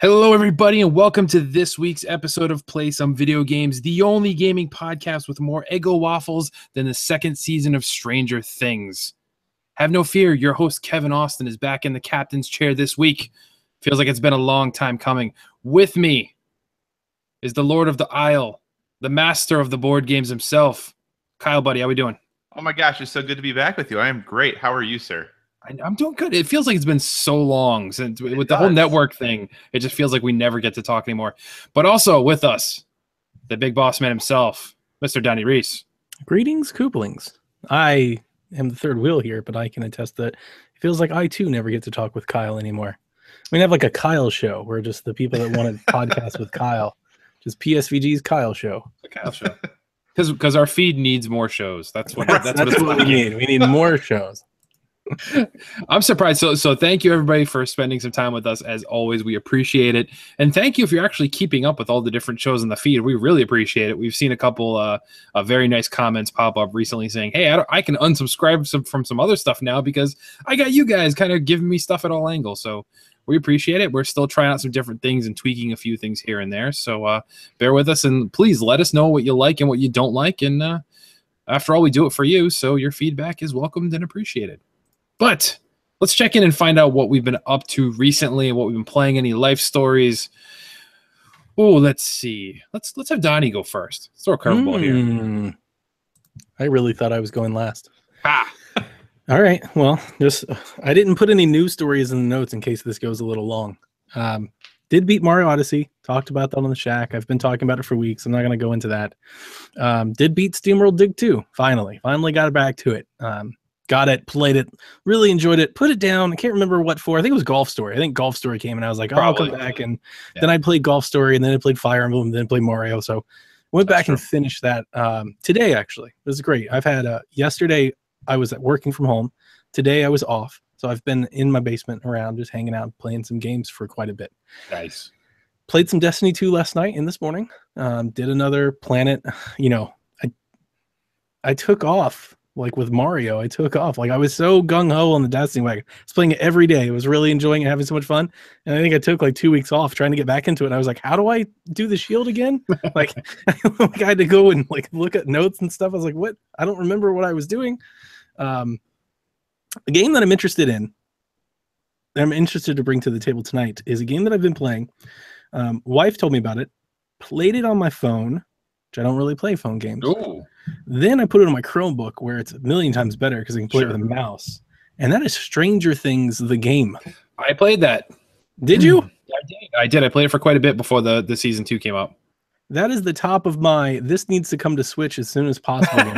Hello, everybody, and welcome to this week's episode of Play Some Video Games, the only gaming podcast with more Eggo waffles than the second season of Stranger Things. Have no fear, your host Kevin Austin is back in the captain's chair this week. Feels like it's been a long time coming. With me is the Lord of the Isle, the master of the board games himself. Kyle, buddy, how we doing? Oh my gosh, it's so good to be back with you. I am great. How are you, sir? I'm doing good. It feels like it's been so long since with the whole network thing. It just feels like we never get to talk anymore. But also with us, the big boss man himself, Mr. Donnie Reese. Greetings, Kooplings. I am the third wheel here, but I can attest that it feels like I too never get to talk with Kyle anymore. We have like a Kyle show where just the people that want to podcast with Kyle, just PSVG's Kyle show. The Kyle show. Because our feed needs more shows. That's what we need. We need more shows. I'm surprised. So thank you everybody for spending some time with us. As always, we appreciate it. And thank you if you're actually keeping up with all the different shows in the feed. We really appreciate it. We've seen a couple very nice comments pop up recently saying, hey, I can unsubscribe from some other stuff now because I got you guys kind of giving me stuff at all angles. So we appreciate it. We're still trying out some different things and tweaking a few things here and there. So bear with us and please let us know what you like and what you don't like. And after all, we do it for you. So your feedback is welcomed and appreciated. But let's check in and find out what we've been up to recently and what we've been playing, any life stories. Oh, let's see. Let's have Donnie go first. Let's throw a curveball here. I really thought I was going last. Ah. All right. Well, I didn't put any news stories in the notes in case this goes a little long. Did beat Mario Odyssey. Talked about that on the Shack. I've been talking about it for weeks. I'm not going to go into that. Did beat SteamWorld Dig 2. Finally got it back to it. Got it, played it, really enjoyed it, put it down. I can't remember what for. I think it was Golf Story. I think Golf Story came and I was like, I'll come back. And then I played Golf Story and then I played Fire Emblem and then played Mario. So went back and finished that today, actually. It was great. I've had yesterday I was working from home. Today I was off. So I've been in my basement around just hanging out, playing some games for quite a bit. Nice. Played some Destiny 2 last night and this morning. Did another Planet. I took off. Like with Mario, I took off. Like I was so gung-ho on the Destiny wagon. I was playing it every day. I was really enjoying it, having so much fun. And I think I took like 2 weeks off trying to get back into it. And I was like, how do I do the shield again? like I had to go and like look at notes and stuff. I was like, what? I don't remember what I was doing. A game that I'm interested in, that I'm interested to bring to the table tonight is a game that I've been playing. Wife told me about it. Played it on my phone, which I don't really play phone games. Ooh. Then I put it on my Chromebook where it's a million times better because I can play it with a mouse. And that is Stranger Things, the game. I played that. Did you? I did. I played it for quite a bit before the season 2 came out. That is the top of my, this needs to come to Switch as soon as possible.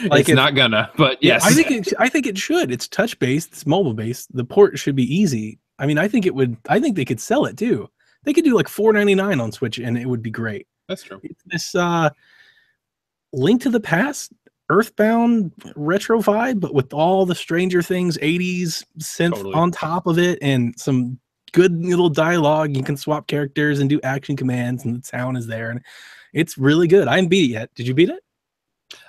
Like it's not gonna, but yes. I think it should. It's touch-based, it's mobile-based. The port should be easy. I mean, I think they could sell it too. They could do like $4.99 on Switch and it would be great. That's true. It's this Link to the Past, Earthbound retro vibe, but with all the Stranger Things 80s synth on top of it and some good little dialogue. You can swap characters and do action commands and the sound is there. And it's really good. I didn't beat it yet. Did you beat it?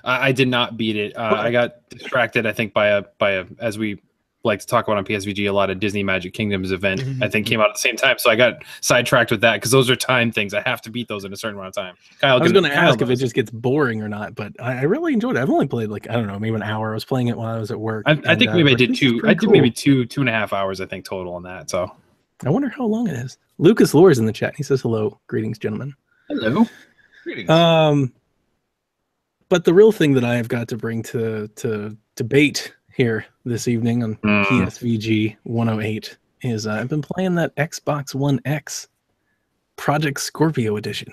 I did not beat it. I got distracted, I think, by a as we like to talk about on PSVG, a lot of Disney Magic Kingdoms event, I think came out at the same time. So I got sidetracked with that because those are time things. I have to beat those in a certain amount of time. Kyle, I was going to ask if it just gets boring or not, but I really enjoyed it. I've only played like, I don't know, maybe an hour. I was playing it while I was at work. I think maybe I did two. I did maybe 2.5 hours, I think, total on that. So I wonder how long it is. Lucas Lore is in the chat. He says, hello. Greetings, gentlemen. Hello. Greetings. But the real thing that I have got to bring to debate here this evening on PSVG 108 is I've been playing that Xbox One X Project Scorpio edition.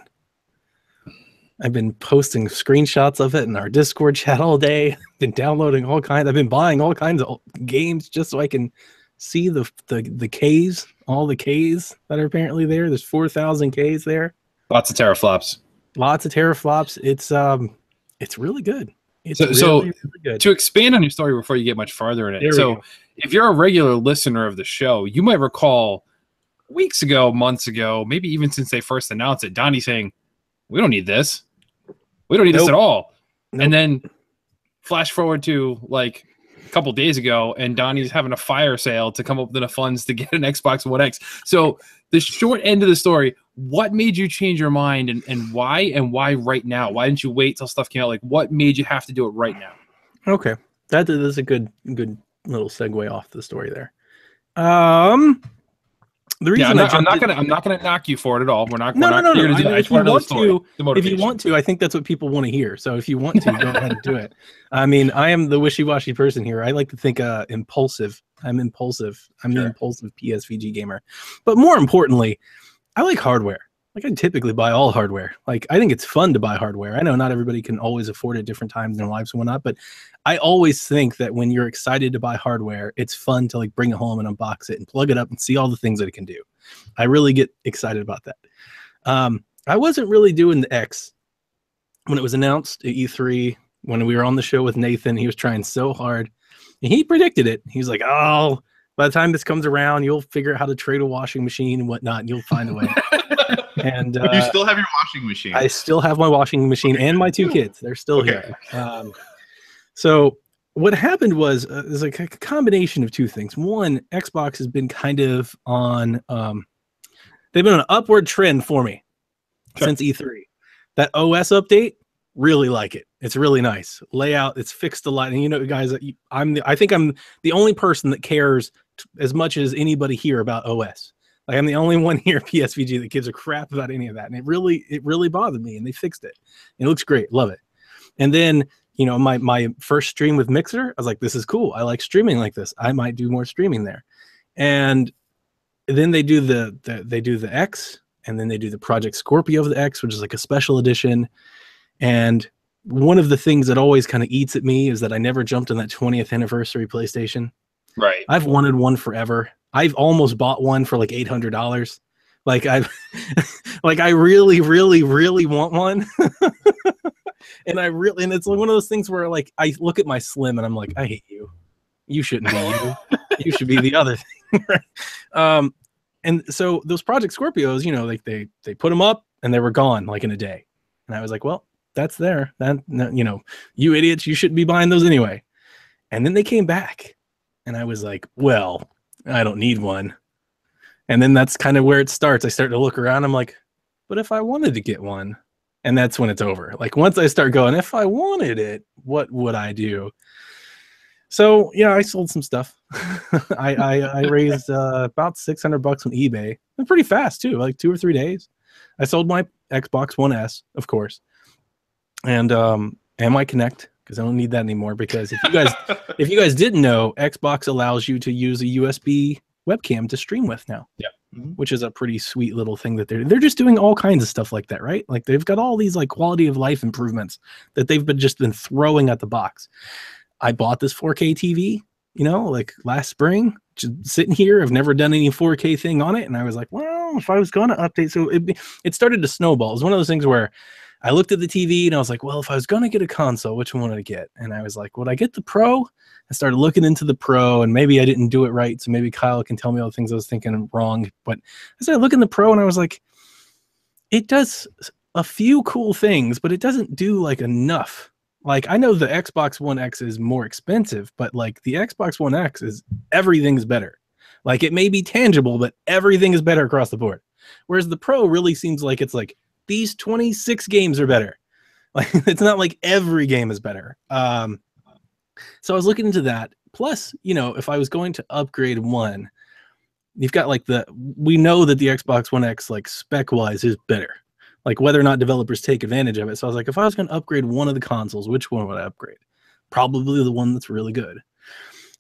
I've been posting screenshots of it in our Discord chat all day. Been downloading all kinds. I've been buying all kinds of games just so I can see the Ks, all the Ks that are apparently there. There's 4,000 Ks there. Lots of teraflops. Lots of teraflops. It's really good. It's really good. To expand on your story before you get much farther in it. So if you're a regular listener of the show, you might recall weeks ago, months ago, maybe even since they first announced it, Donnie saying, we don't need this. We don't need this at all. And then flash forward to like a couple days ago, and Donnie's having a fire sale to come up with enough funds to get an Xbox One X. So the short end of the story, what made you change your mind, and why right now? Why didn't you wait till stuff came out? Like, what made you have to do it right now? Okay, that is a good little segue off the story there. The reason I'm not gonna knock you for it at all. We're not. No. Here to do that. If you want to, I think that's what people want to hear. So if you want to, go ahead and do it. I mean, I am the wishy-washy person here. I like to think impulsive. I'm impulsive. I'm the impulsive PSVG gamer. But more importantly, I like hardware. Like, I typically buy all hardware. Like, I think it's fun to buy hardware. I know not everybody can always afford it at different times in their lives and whatnot, but I always think that when you're excited to buy hardware, it's fun to like bring it home and unbox it and plug it up and see all the things that it can do. I really get excited about that. I wasn't really doing the X when it was announced at E3. When we were on the show with Nathan, he was trying so hard, and he predicted it. He was like, "Oh, by the time this comes around, you'll figure out how to trade a washing machine and whatnot, and you'll find a way." And but you still have your washing machine. I still have my washing machine and my 2 kids. They're still here. So what happened was there's like a combination of 2 things. One, Xbox has been kind of on they've been on an upward trend for me since E3. That OS update, really like it. It's really nice. Layout, it's fixed a lot. And you know, guys, I think I'm the only person that cares as much as anybody here about OS. Like, I'm the only one here at PSVG that gives a crap about any of that. And it really bothered me, and they fixed it. And it looks great. Love it. And then, you know, my first stream with Mixer, I was like, this is cool. I like streaming like this. I might do more streaming there. And then they do the X, and then they do the Project Scorpio of the X, which is like a special edition. And one of the things that always kind of eats at me is that I never jumped on that 20th anniversary PlayStation. Right. I've wanted one forever. I've almost bought one for like $800. Like, I really want one. And it's like one of those things where, like, I look at my Slim and I'm like, I hate you. You shouldn't be you. You should be the other thing. And so those Project Scorpios, you know, like they put them up and they were gone like in a day. And I was like, well, that's there. You know, you idiots, you shouldn't be buying those anyway. And then they came back, and I was like, well, I don't need one. And then that's kind of where it starts. I start to look around. I'm like, but if I wanted to get one, and that's when it's over. Like, once I start going, if I wanted it, what would I do? So yeah, I sold some stuff. I raised about $600 on eBay. And pretty fast too, like 2 or 3 days. I sold my Xbox One S, of course, and my Kinect, because I don't need that anymore. Because if you guys didn't know, Xbox allows you to use a USB webcam to stream with now. Yeah. Which is a pretty sweet little thing that they're just doing all kinds of stuff like that, right? Like, they've got all these like quality of life improvements that they've been throwing at the box. I bought this 4K TV, you know, like last spring, just sitting here. I've never done any 4K thing on it, and I was like, well, if I was going to update, so it started to snowball. It was one of those things where I looked at the TV and I was like, well, if I was going to get a console, which one would I get? And I was like, would I get the Pro? I started looking into the Pro, and maybe I didn't do it right, so maybe Kyle can tell me all the things I was thinking wrong. But I started looking at the Pro, and I was like, it does a few cool things, but it doesn't do like enough. Like, I know the Xbox One X is more expensive, but like the Xbox One X is everything's better. Like, it may be tangible, but everything is better across the board. Whereas the Pro really seems like it's like these 26 games are better. Like, it's not like every game is better. So I was looking into that. Plus, you know, if I was going to upgrade one, you've got like we know that the Xbox One X, like, spec wise, is better. Like, whether or not developers take advantage of it. So I was like, if I was going to upgrade one of the consoles, which one would I upgrade? Probably the one that's really good.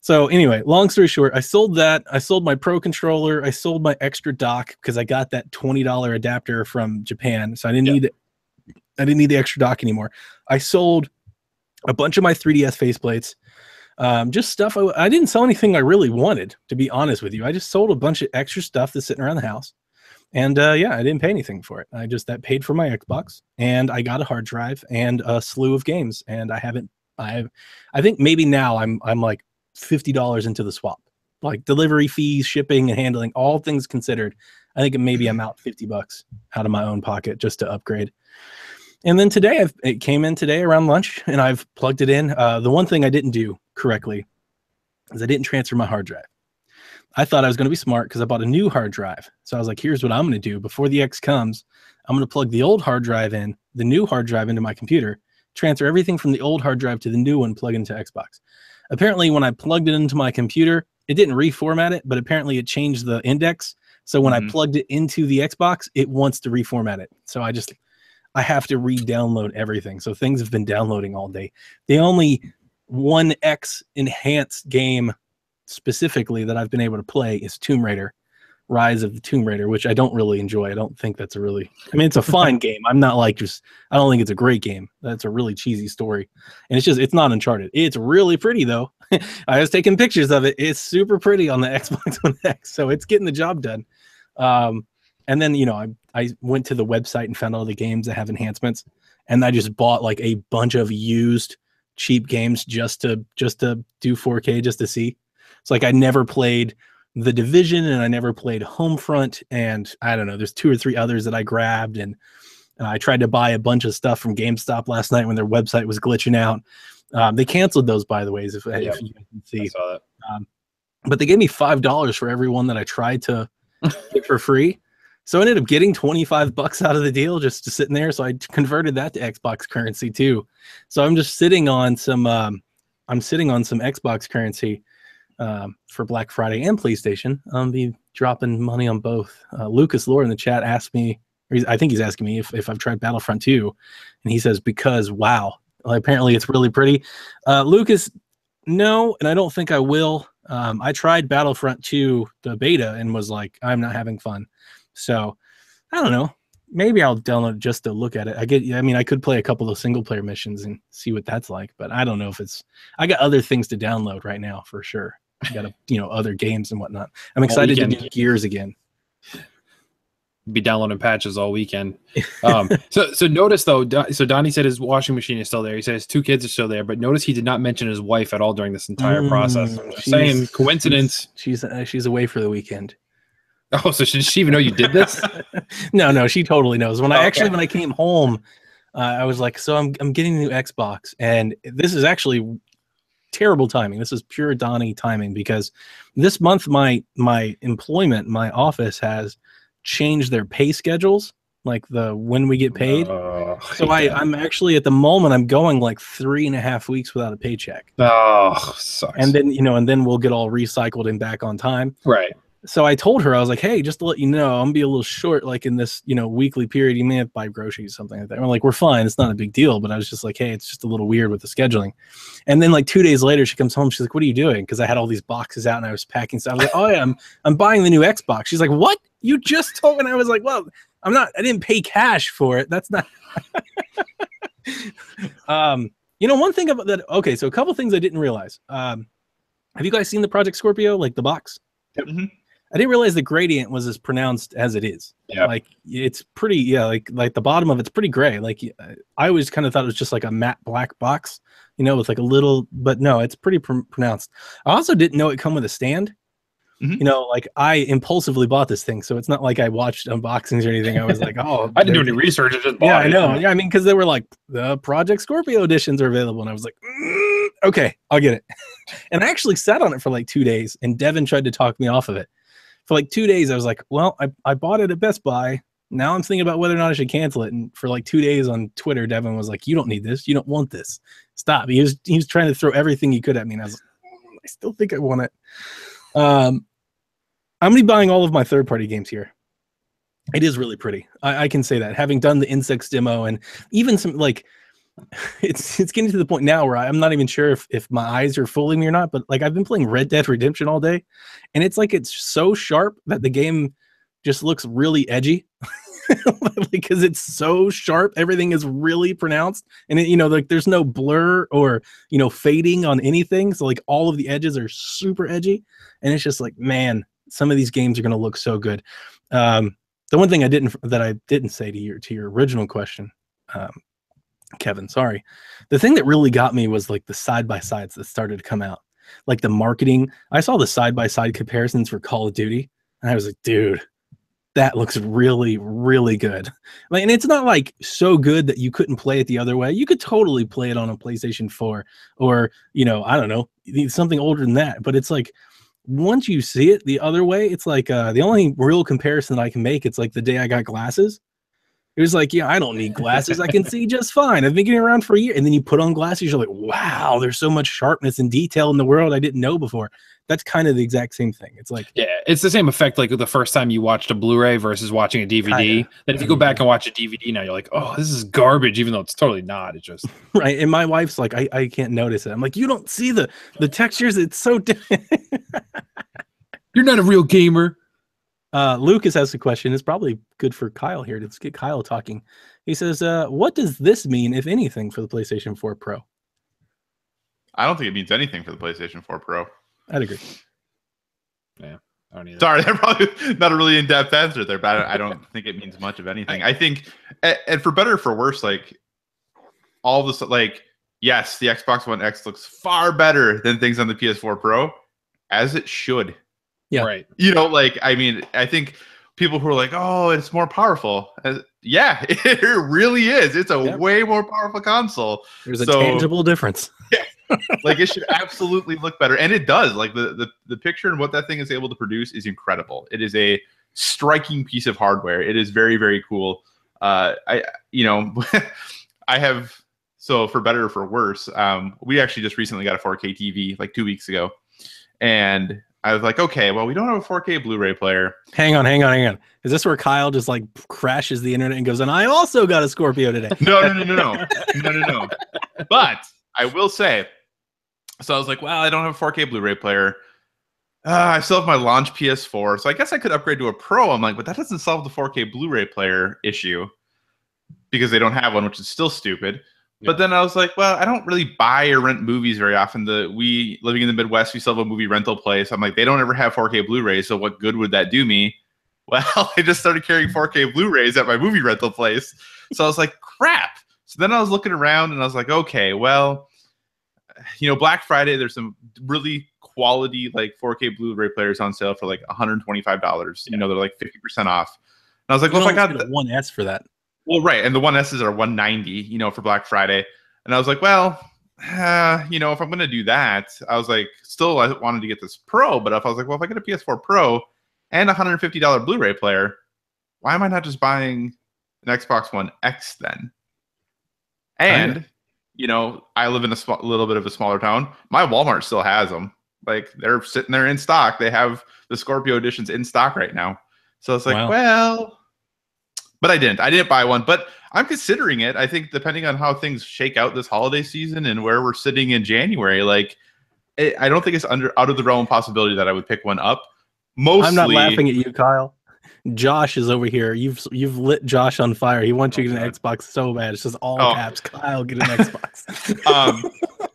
So anyway, long story short, I sold that. I sold my Pro controller. I sold my extra dock because I got that $20 adapter from Japan. So I didn't need the extra dock anymore. I sold a bunch of my 3DS faceplates. Just stuff. I didn't sell anything I really wanted, to be honest with you. I just sold a bunch of extra stuff that's sitting around the house. And yeah, I didn't pay anything for it. That paid for my Xbox, and I got a hard drive and a slew of games. And I think maybe now I'm like $50 into the swap, like delivery fees, shipping and handling, all things considered. I think maybe I'm out $50 out of my own pocket just to upgrade. And then today it came in today around lunch, and I've plugged it in. The one thing I didn't do correctly is I didn't transfer my hard drive. I thought I was going to be smart because I bought a new hard drive. So I was like, here's what I'm going to do. Before the X comes, I'm going to plug the old hard drive in, the new hard drive into my computer, transfer everything from the old hard drive to the new one, plug into Xbox. Apparently, when I plugged it into my computer, it didn't reformat it, but apparently it changed the index. So when I plugged it into the Xbox, it wants to reformat it. So I have to re-download everything. So things have been downloading all day. The only 1X enhanced game specifically that I've been able to play is Tomb Raider, Rise of the Tomb Raider, which I don't really enjoy. I don't think that's a really, I mean, it's a fine game. I'm not like I don't think it's a great game. That's a really cheesy story. And it's not Uncharted. It's really pretty though. I was taking pictures of it. It's super pretty on the Xbox One X. So it's getting the job done. And then, I went to the website and found all the games that have enhancements. And I just bought like a bunch of used cheap games just to do 4K, just to see. It's like I never played The Division and I never played Homefront, and I don't know, there's 2 or 3 others that I grabbed, and I tried to buy a bunch of stuff from GameStop last night when their website was glitching out. They canceled those, by the way, if you can see. I saw that. But they gave me $5 for every one that I tried to get for free. So I ended up getting $25 out of the deal just to sitting there. So I converted that to Xbox currency too. So I'm just sitting on some Xbox currency for Black Friday and PlayStation. I'll be dropping money on both. Lucas Lore in the chat asked me, I think he's asking me if I've tried Battlefront 2, and he says, because wow, well, apparently it's really pretty. Lucas, no, and I don't think I will. I tried Battlefront 2, the beta, and was like, I'm not having fun. So I don't know. Maybe I'll download it just to look at it. I could play a couple of single player missions and see what that's like, but I don't know if I got other things to download right now for sure. I got other games and whatnot. I'm excited to do Gears again. Be downloading patches all weekend. So notice though, so Donnie said his washing machine is still there. He said his 2 kids are still there, but notice he did not mention his wife at all during this entire process. I'm just saying, coincidence. She's away for the weekend. Oh, so did she even know you did this? No, she totally knows. When I came home, I was like, so I'm getting a new Xbox, and this is actually terrible timing. This is pure Donnie timing, because this month my employment, my office has changed their pay schedules, like when we get paid. So I'm actually at the moment I'm going like 3.5 weeks without a paycheck. Oh, sucks. And then we'll get all recycled and back on time. Right. So I told her, I was like, hey, just to let you know, I'm gonna be a little short, like in this, weekly period. You may have to buy groceries, something like that. We're like, we're fine. It's not a big deal. But I was just like, hey, it's just a little weird with the scheduling. And then like 2 days later, she comes home. She's like, what are you doing? Because I had all these boxes out and I was packing stuff. I was like, oh yeah, I'm buying the new Xbox. She's like, what? You just told me? And I was like, well, I didn't pay cash for it. That's not. One thing about that. Okay, so a couple things I didn't realize. Have you guys seen the Project Scorpio, like the box? Yep. Mm-hmm. I didn't realize the gradient was as pronounced as it is. Yeah. Like it's pretty, like the bottom of it's pretty gray. Like I always kind of thought it was just like a matte black box, with like a little, but no, it's pretty pronounced. I also didn't know it come with a stand. Mm-hmm. Like I impulsively bought this thing. So it's not like I watched unboxings or anything. I was like, oh, I didn't do any research. I just bought it. I know. Yeah. I mean, cause they were like the Project Scorpio editions are available. And I was like, okay, I'll get it. And I actually sat on it for like 2 days, and Devin tried to talk me off of it. For like 2 days, I was like, well, I bought it at Best Buy. Now I'm thinking about whether or not I should cancel it. And for like 2 days on Twitter, Devin was like, you don't need this. You don't want this. Stop. He was trying to throw everything he could at me. And I was like, I still think I want it. I'm going to be buying all of my third-party games here. It is really pretty. I can say that. Having done the Insects demo, and even some like, it's getting to the point now where I'm not even sure if my eyes are fooling me or not, but like I've been playing Red Dead Redemption all day, and it's like it's so sharp that the game just looks really edgy because it's so sharp. Everything is really pronounced, and like there's no blur or fading on anything, so like all of the edges are super edgy, and it's just like, man, some of these games are going to look so good. The one thing I didn't say to your original question, Kevin, sorry. The thing that really got me was like the side-by-sides that started to come out. Like the marketing. I saw the side-by-side comparisons for Call of Duty, and I was like, dude, that looks really, really good. Like, and it's not like so good that you couldn't play it the other way. You could totally play it on a PlayStation 4 or, you know, I don't know, something older than that. But it's like, once you see it the other way, it's like the only real comparison that I can make, it's like the day I got glasses. It was like, yeah, I don't need glasses. I can see just fine. I've been getting around for a year. And then you put on glasses, you're like, wow, there's so much sharpness and detail in the world I didn't know before. That's kind of the exact same thing. It's like, yeah, it's the same effect like the first time you watched a Blu-ray versus watching a DVD. Kinda. Then if you go back and watch a DVD now, you're like, oh, this is garbage, even though it's totally not. It's just right. And my wife's like, I can't notice it. I'm like, you don't see the textures. It's so different. You're not a real gamer. Lucas has a question. It's probably good for Kyle here. Let's get Kyle talking. He says, what does this mean, if anything, for the PlayStation 4 Pro? I don't think it means anything for the PlayStation 4 Pro. I'd agree. Yeah. I don't either. Sorry, that's probably not a really in-depth answer there, but I don't think it means much of anything. I think, and for better or for worse, like all this, like, yes, the Xbox One X looks far better than things on the PS4 Pro, as it should. Yeah. Right. You know, like, I mean, I think people who are like, oh, it's more powerful. Yeah, it really is. It's a way more powerful console. There's a tangible difference. Yeah. Like, it should absolutely look better. And it does. Like, the picture and what that thing is able to produce is incredible. It is a striking piece of hardware. It is very, very cool. I have, so for better or for worse, we actually just recently got a 4K TV like 2 weeks ago. And I was like, okay, well, we don't have a 4K Blu-ray player. Hang on. Is this where Kyle just like crashes the internet and goes, and I also got a Scorpio today? No. But I will say, so I was like, well, I don't have a 4K Blu-ray player. I still have my launch PS4, so I guess I could upgrade to a Pro. I'm like, but that doesn't solve the 4K Blu-ray player issue because they don't have one, which is still stupid. But then I was like, well, I don't really buy or rent movies very often. We living in the Midwest, we still have a movie rental place. I'm like, they don't ever have 4K Blu-rays, so what good would that do me? Well, I just started carrying 4K Blu-rays at my movie rental place. So I was like, crap. So then I was looking around and I was like, okay, well, you know, Black Friday, there's some really quality like 4K Blu-ray players on sale for like $125. You know, they're like 50% off. And I was like, well, if I got the 1S for that. Well, right. And the 1S's are $190, you know, for Black Friday. And I was like, well, you know, if I'm going to do that, I was like, still, I wanted to get this Pro. But if I was like, well, if I get a PS4 Pro and a $150 Blu-ray player, why am I not just buying an Xbox One X then? And, you know, I live in a little bit of a smaller town. My Walmart still has them. Like, they're sitting there in stock. They have the Scorpio editions in stock right now. So it's like, well... But I didn't buy one, but I'm considering it. I think depending on how things shake out this holiday season and where we're sitting in January, like I don't think it's out of the realm of possibility that I would pick one up. Mostly, I'm not laughing at you, Kyle. Josh is over here. You've lit Josh on fire. He wants you to get an Xbox so bad. It's just all caps. Kyle, get an Xbox.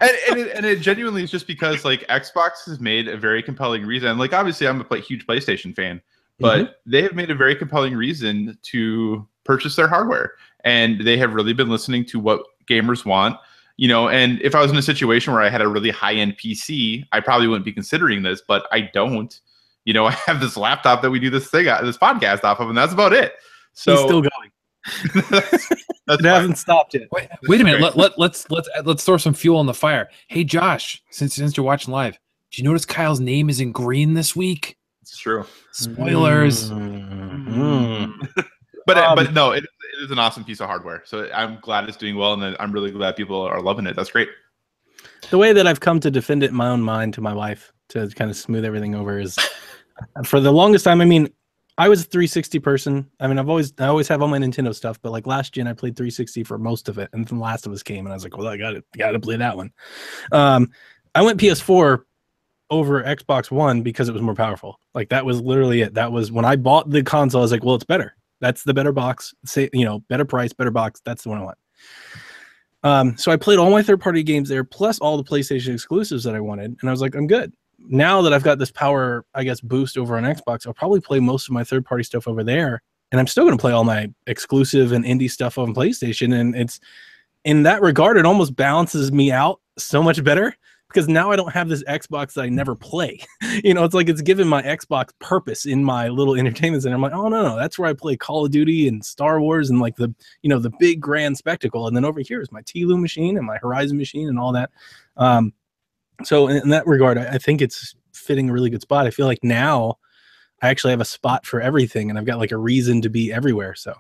and it genuinely is just because like Xbox has made a very compelling reason. Like obviously, I'm a huge PlayStation fan. But they have made a very compelling reason to purchase their hardware. And they have really been listening to what gamers want. You know, and if I was in a situation where I had a really high-end PC, I probably wouldn't be considering this, but I don't. You know, I have this laptop that we do this podcast off of, and that's about it. So he's still going. It hasn't stopped yet. Wait a minute. Let's throw some fuel on the fire. Hey, Josh, since you're watching live, did you notice Kyle's name is in green this week? It's true. Spoilers. But no, it is an awesome piece of hardware. So I'm glad it's doing well, and I'm really glad people are loving it. That's great. The way that I've come to defend it in my own mind to my wife to kind of smooth everything over is, for the longest time, I mean, I was a 360 person. I mean, I always have all my Nintendo stuff, but like last gen, I played 360 for most of it, and then The Last of Us came, and I was like, well, I got to play that one. I went PS4 over Xbox One because it was more powerful. Like that was literally it. That was when I bought the console. I was like, well, it's better. That's the better box. Say, you know, better price, better box. That's the one I want. So I played all my third-party games there, plus all the PlayStation exclusives that I wanted, and I was like, I'm good. Now that I've got this power, I guess, boost over on Xbox, I'll probably play most of my third-party stuff over there, and I'm still going to play all my exclusive and indie stuff on PlayStation. And it's in that regard, it almost balances me out so much better. because now I don't have this Xbox that I never play. It's like it's given my Xbox purpose in my little entertainment center. I'm like, oh no, that's where I play Call of Duty and Star Wars and like the big grand spectacle. And then over here is my TLU machine and my Horizon machine and all that. So in that regard, I think it's fitting a really good spot. I feel like now I actually have a spot for everything, and I've got like a reason to be everywhere. So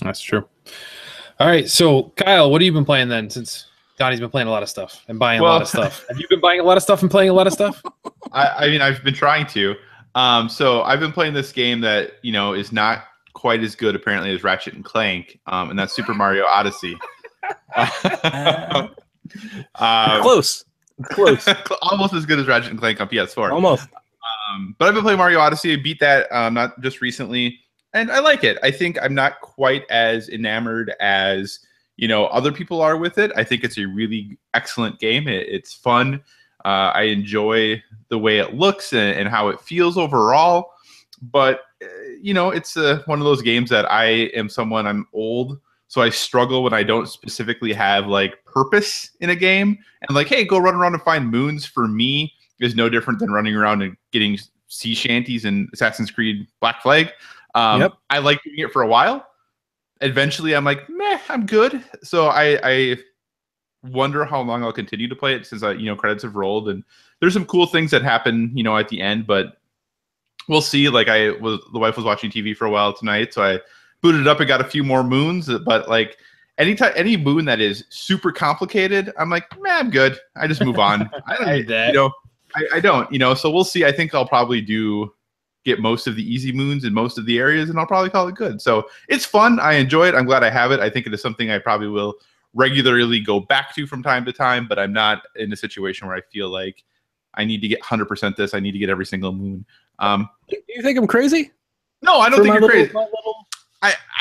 that's true. All right, so Kyle, what have you been playing then? Since Donnie's been playing a lot of stuff and buying a lot of stuff. Have you been buying a lot of stuff and playing a lot of stuff? I mean, I've been trying to. So I've been playing this game that is not quite as good apparently as Ratchet and Clank, and that's Super Mario Odyssey. Close, almost as good as Ratchet and Clank on PS4. Almost. But I've been playing Mario Odyssey. I beat that not just recently. And I like it. I think I'm not quite as enamored as, other people are with it. I think it's a really excellent game. It's fun. I enjoy the way it looks and how it feels overall. But, it's one of those games that I'm old. So I struggle when I don't specifically have like purpose in a game. And like, hey, go run around and find moons for me is no different than running around and getting sea shanties in Assassin's Creed Black Flag. Yep. I like doing it for a while. Eventually, I'm like, meh, I'm good. So I wonder how long I'll continue to play it since credits have rolled, and there's some cool things that happen, at the end. But we'll see. Like the wife was watching TV for a while tonight, so I booted it up and got a few more moons. But like any moon that is super complicated, I'm like, meh, I'm good. I just move on. I don't need that. I don't. So we'll see. I think I'll probably get most of the easy moons in most of the areas, and I'll probably call it good. So it's fun. I enjoy it. I'm glad I have it. I think it is something I probably will regularly go back to from time to time, but I'm not in a situation where I feel like I need to get 100% this. I need to get every single moon. You think I'm crazy? No, I don't think you're crazy. My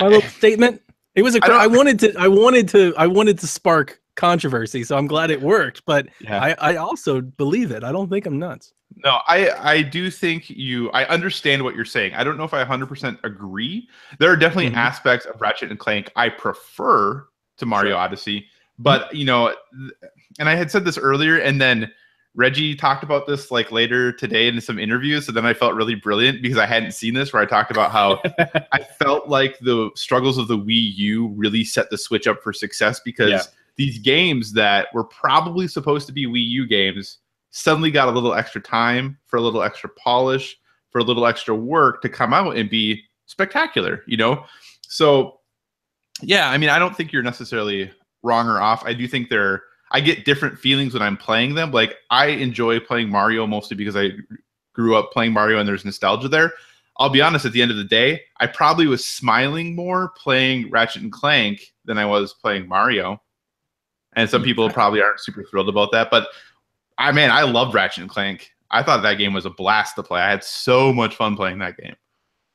little statement. It was I wanted to spark controversy, so I'm glad it worked, but yeah. I also believe it. I don't think I'm nuts. No, I do think I understand what you're saying. I don't know if I 100% agree. There are definitely aspects of Ratchet and Clank I prefer to Mario Odyssey, but and I had said this earlier, and then Reggie talked about this like later today in some interviews. So then I felt really brilliant because I hadn't seen this, where I talked about how I felt like the struggles of the Wii U really set the Switch up for success, because these games that were probably supposed to be Wii U games suddenly got a little extra time, for a little extra polish, for a little extra work to come out and be spectacular, So, yeah, I mean, I don't think you're necessarily wrong or off. I do think I get different feelings when I'm playing them. Like, I enjoy playing Mario mostly because I grew up playing Mario and there's nostalgia there. I'll be honest, at the end of the day, I probably was smiling more playing Ratchet and Clank than I was playing Mario. And some people probably aren't super thrilled about that, but I loved Ratchet and Clank. I thought that game was a blast to play. I had so much fun playing that game.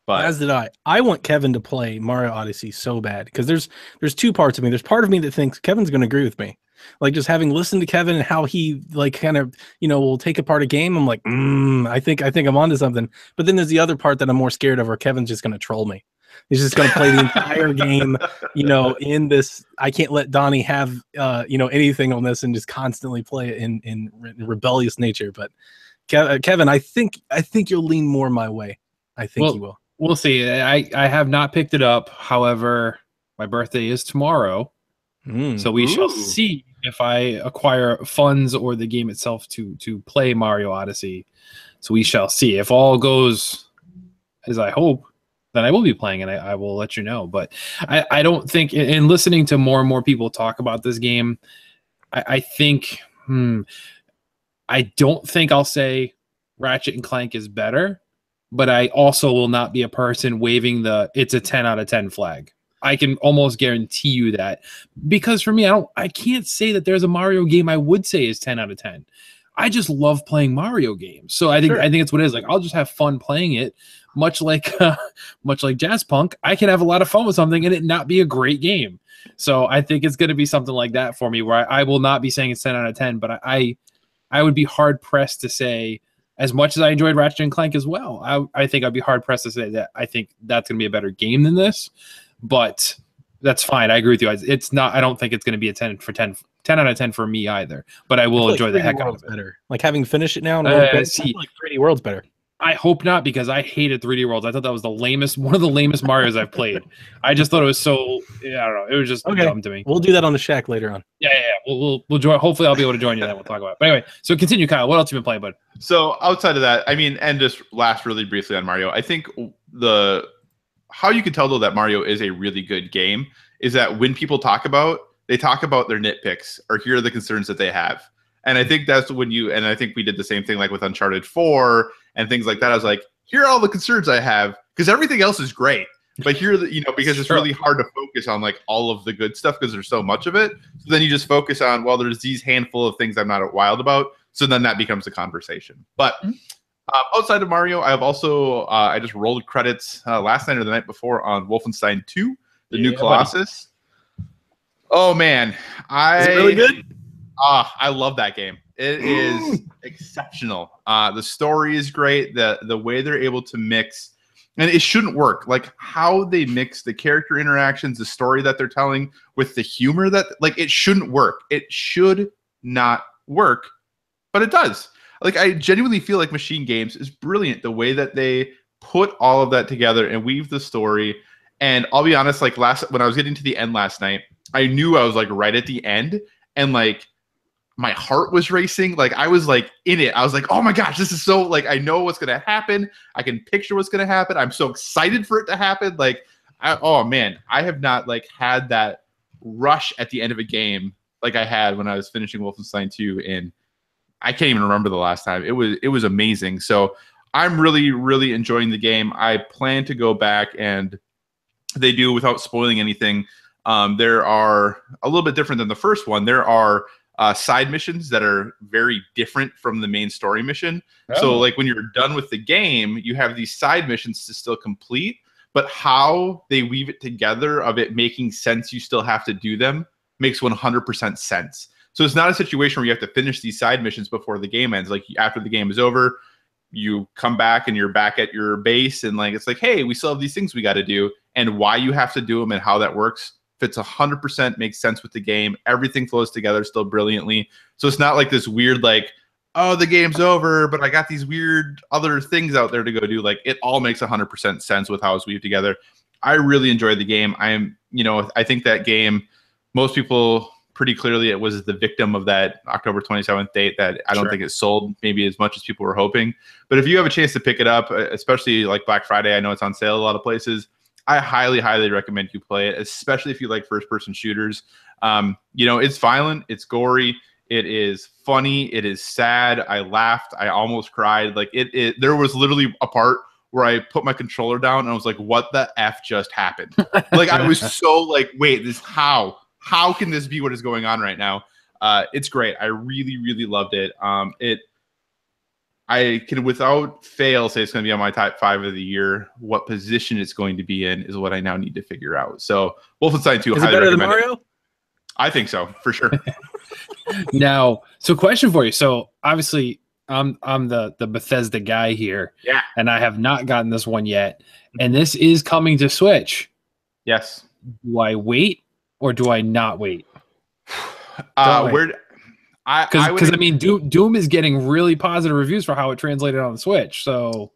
But as did I. I want Kevin to play Mario Odyssey so bad, because there's two parts of me. There's part of me that thinks Kevin's going to agree with me. Like, just having listened to Kevin and how he like kind of, will take apart a game, I'm like, I think I'm onto something. But then there's the other part that I'm more scared of, where Kevin's just going to troll me. He's just going to play the entire game, in this. I can't let Donnie have, anything on this, and just constantly play it in rebellious nature. But Kevin, I think you'll lean more my way. I think you will. We'll see. I have not picked it up. However, my birthday is tomorrow. So we shall see if I acquire funds or the game itself to play Mario Odyssey. So we shall see. If all goes as I hope, then I will be playing, and I will let you know. But I don't think, in listening to more and more people talk about this game, I think, I don't think I'll say Ratchet and Clank is better, but I also will not be a person waving it's a 10 out of 10 flag. I can almost guarantee you that, because for me, I can't say that there's a Mario game I would say is 10 out of 10. I just love playing Mario games. So I think it's what it is. Like, I'll just have fun playing it, much like Jazz Punk. I can have a lot of fun with something and it not be a great game. So I think it's going to be something like that for me, where I will not be saying it's 10 out of 10, but I would be hard pressed to say, as much as I enjoyed Ratchet and Clank as well, I think I'd be hard pressed to say that I think that's going to be a better game than this. But that's fine. I agree with you. It's not. I don't think it's going to be a 10 for 10 10 out of 10 for me either. But I will enjoy the heck out of it. Better. Like having finished it now, See, like 3D World's better. I hope not, because I hated 3D Worlds. I thought that was one of the lamest Marios I've played. I just thought it was so, I don't know, it was just dumb to me. We'll do that on the Shack later on. Yeah. We'll join. Hopefully, I'll be able to join you. Then we'll talk about it. But anyway, so continue, Kyle. What else have you been playing, bud? So outside of that, I mean, and just last really briefly on Mario, I think how you can tell though that Mario is a really good game is that when people talk about their nitpicks or here are the concerns that they have. And I think that's when and I think we did the same thing like with Uncharted 4 and things like that. I was like, here are all the concerns I have, because everything else is great. But here, because it's really hard to focus on like all of the good stuff because there's so much of it. So then you just focus on, well, there's these handful of things I'm not wild about. So then that becomes a conversation. But outside of Mario, I have also, I just rolled credits last night or the night before on Wolfenstein 2, the new Colossus. Buddy. Oh, man. Is it really good? I love that game. It is exceptional. The story is great. The way they're able to mix, and it shouldn't work. Like how they mix the character interactions, the story that they're telling with the humor that it shouldn't work. It should not work, but it does. Like I genuinely feel like Machine Games is brilliant. The way that they put all of that together and weave the story. And I'll be honest, like when I was getting to the end last night, I knew I was like right at the end, and like my heart was racing. Like I was like in it. I was like, oh my gosh, this is so like, I know what's going to happen. I can picture what's going to happen. I'm so excited for it to happen. Like, oh man, I have not like had that rush at the end of a game like I had when I was finishing Wolfenstein 2. And I can't even remember the last time. It was amazing. So I'm really, really enjoying the game. I plan to go back, and they do, without spoiling anything, there are a little bit different than the first one. There are side missions that are very different from the main story mission. Oh. So like when you're done with the game, you have these side missions to still complete, but how they weave it together of it making sense, you still have to do them, makes 100% sense. So it's not a situation where you have to finish these side missions before the game ends. Like after the game is over, you come back and you're back at your base, and like it's like, hey, we still have these things we got to do, and why you have to do them and how that works fits 100%, makes sense with the game. Everything flows together still brilliantly. So it's not like this weird like, oh, the game's over, but I got these weird other things out there to go do. Like it all makes 100% sense with how it's weaved together. I really enjoyed the game. I think that game, most people pretty clearly it was the victim of that October 27th date that I don't think it sold maybe as much as people were hoping. But if you have a chance to pick it up, especially like Black Friday, I know it's on sale a lot of places. I highly, highly recommend you play it, especially if you like first-person shooters. It's violent, it's gory, it is funny, it is sad. I laughed, I almost cried. Like there was literally a part where I put my controller down and I was like, "What the f just happened?" Like I was so like, "Wait, how can this be what is going on right now?" It's great. I really, really loved it. I can without fail say it's going to be on my top 5 of the year. What position it's going to be in is what I now need to figure out. So Wolfenstein 2, is it better than Mario? I think so, for sure. Now, so question for you. So obviously I'm the Bethesda guy here. Yeah. And I have not gotten this one yet. And this is coming to Switch. Yes. Do I wait or do I not wait? Because I mean, Doom is getting really positive reviews for how it translated on the Switch. So,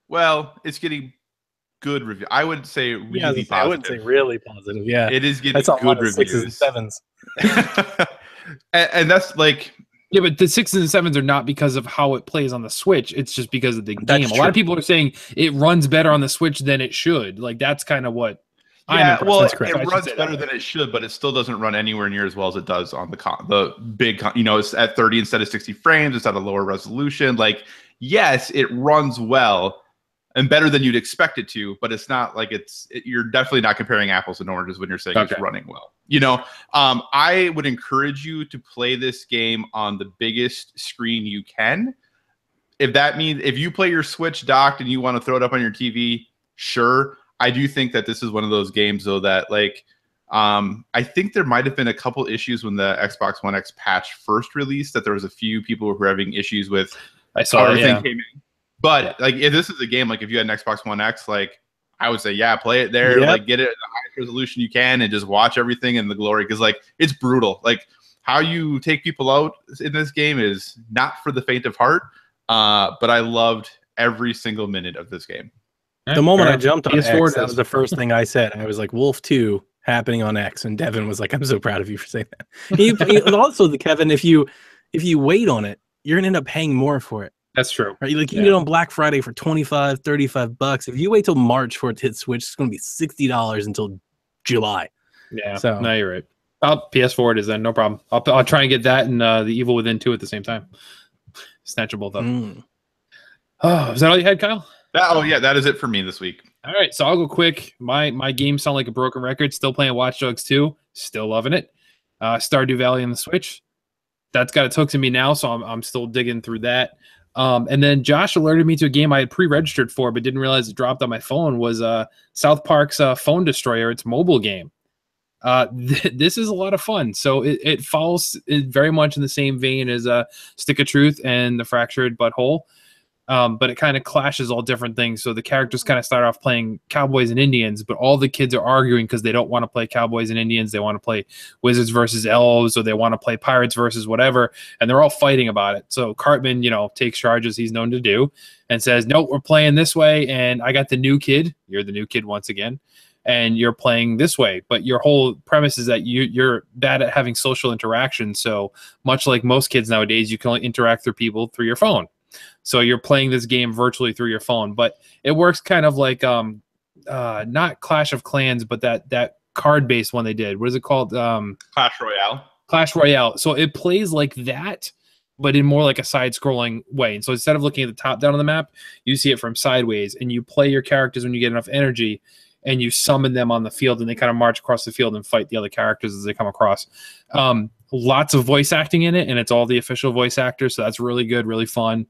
well, it's getting good review. I would say really positive. I would say really positive. Yeah, it is getting good reviews. 6s and 7s, and that's like, yeah, but the 6s and 7s are not because of how it plays on the Switch. It's just because of the game. A lot of people are saying it runs better on the Switch than it should. Like that's kind of what. Yeah, well, it runs better than it should, but it still doesn't run anywhere near as well as it does on the big. It's at 30 instead of 60 frames. It's at a lower resolution. Like, yes, it runs well and better than you'd expect it to, but it's not like you're definitely not comparing apples and oranges when you're saying it's running well. I would encourage you to play this game on the biggest screen you can. If that means if you play your Switch docked and you want to throw it up on your TV, sure. I do think that this is one of those games, though, that like I think there might have been a couple issues when the Xbox One X patch first released, that there was a few people who were having issues with how everything came in. But like if this is a game, like if you had an Xbox One X, like I would say, yeah, play it there, like get it at the highest resolution you can and just watch everything in the glory, because like it's brutal. Like how you take people out in this game is not for the faint of heart. But I loved every single minute of this game. The moment I jumped on PS4 X, that was the first thing I said. I was like, Wolf 2 happening on X, and Devin was like, I'm so proud of you for saying that. Also, Kevin, if you wait on it, you're gonna end up paying more for it. That's true. Right? Like you can get it on Black Friday for $25, $35. If you wait till March for it to hit Switch, it's gonna be $60 until July. Yeah. So no, you're right. PS4 it is then, no problem. I'll try and get that and the Evil Within 2 at the same time. Snatchable though. Oh, is that all you had, Kyle? That is it for me this week. All right, so I'll go quick. My games sound like a broken record. Still playing Watch Dogs 2. Still loving it. Stardew Valley on the Switch. That's got its hooks in me now, so I'm still digging through that. And then Josh alerted me to a game I had pre-registered for but didn't realize it dropped on my phone. Was South Park's Phone Destroyer. It's a mobile game. This is a lot of fun. So it falls very much in the same vein as Stick of Truth and The Fractured Butthole. But it kind of clashes all different things. So the characters kind of start off playing cowboys and Indians, but all the kids are arguing because they don't want to play cowboys and Indians. They want to play wizards versus elves, or they want to play pirates versus whatever. And they're all fighting about it. So Cartman, takes charge as he's known to do and says, no, we're playing this way. And I got the new kid. You're the new kid once again. And you're playing this way. But your whole premise is that you're bad at having social interaction. So much like most kids nowadays, you can only interact with people through your phone. So you're playing this game virtually through your phone, but it works kind of like not Clash of Clans, but that card-based one they did. What is it called? Clash Royale. Clash Royale. So it plays like that, but in more like a side-scrolling way. And so instead of looking at the top down on the map, you see it from sideways, and you play your characters when you get enough energy, and you summon them on the field, and they kind of march across the field and fight the other characters as they come across. Lots of voice acting in it, and it's all the official voice actors, so that's really good, really fun.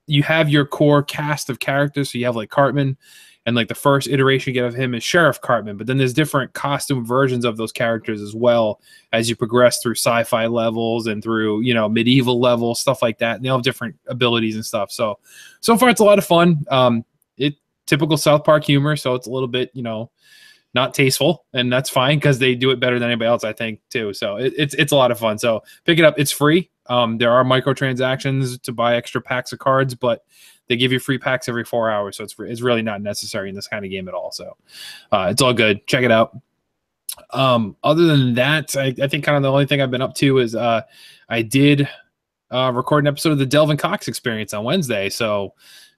You have your core cast of characters, so you have like Cartman, and like the first iteration you get of him is Sheriff Cartman, but then there's different costume versions of those characters as well as you progress through sci-fi levels and through medieval levels, stuff like that, and they all have different abilities and stuff. So far it's a lot of fun. Typical South Park humor, so it's a little bit not tasteful, and that's fine because they do it better than anybody else, I think, too. So it's a lot of fun. So pick it up. It's free. There are microtransactions to buy extra packs of cards, but they give you free packs every 4 hours, so it's really not necessary in this kind of game at all. So it's all good. Check it out. Other than that, I think kind of the only thing I've been up to is I did record an episode of the Delvin Cox Experience on Wednesday. So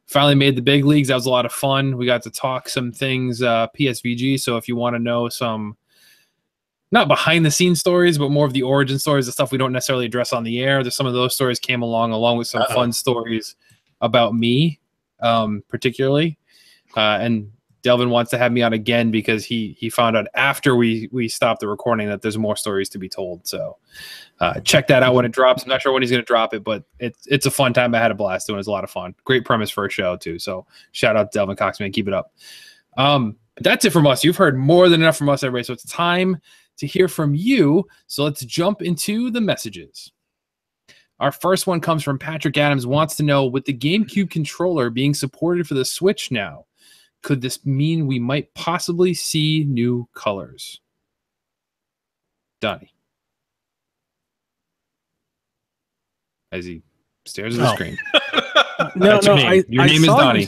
finally made the big leagues. That was a lot of fun. We got to talk some things PSVG. So if you want to know some, not behind the scenes stories, but more of the origin stories, the stuff we don't necessarily address on the air, there's some of those stories came along with some fun stories about me, particularly. And Delvin wants to have me on again because he found out after we stopped the recording that there's more stories to be told. So check that out when it drops. I'm not sure when he's going to drop it, but it's a fun time. I had a blast doing it. It was a lot of fun. Great premise for a show too. So shout out to Delvin Cox, man. Keep it up. That's it from us. You've heard more than enough from us, everybody. So it's time to hear from you. So let's jump into the messages. Our first one comes from Patrick Adams. Wants to know, with the GameCube controller being supported for the Switch now, could this mean we might possibly see new colors? Donnie. As he stares at the screen. No, your name. Your name is Donnie.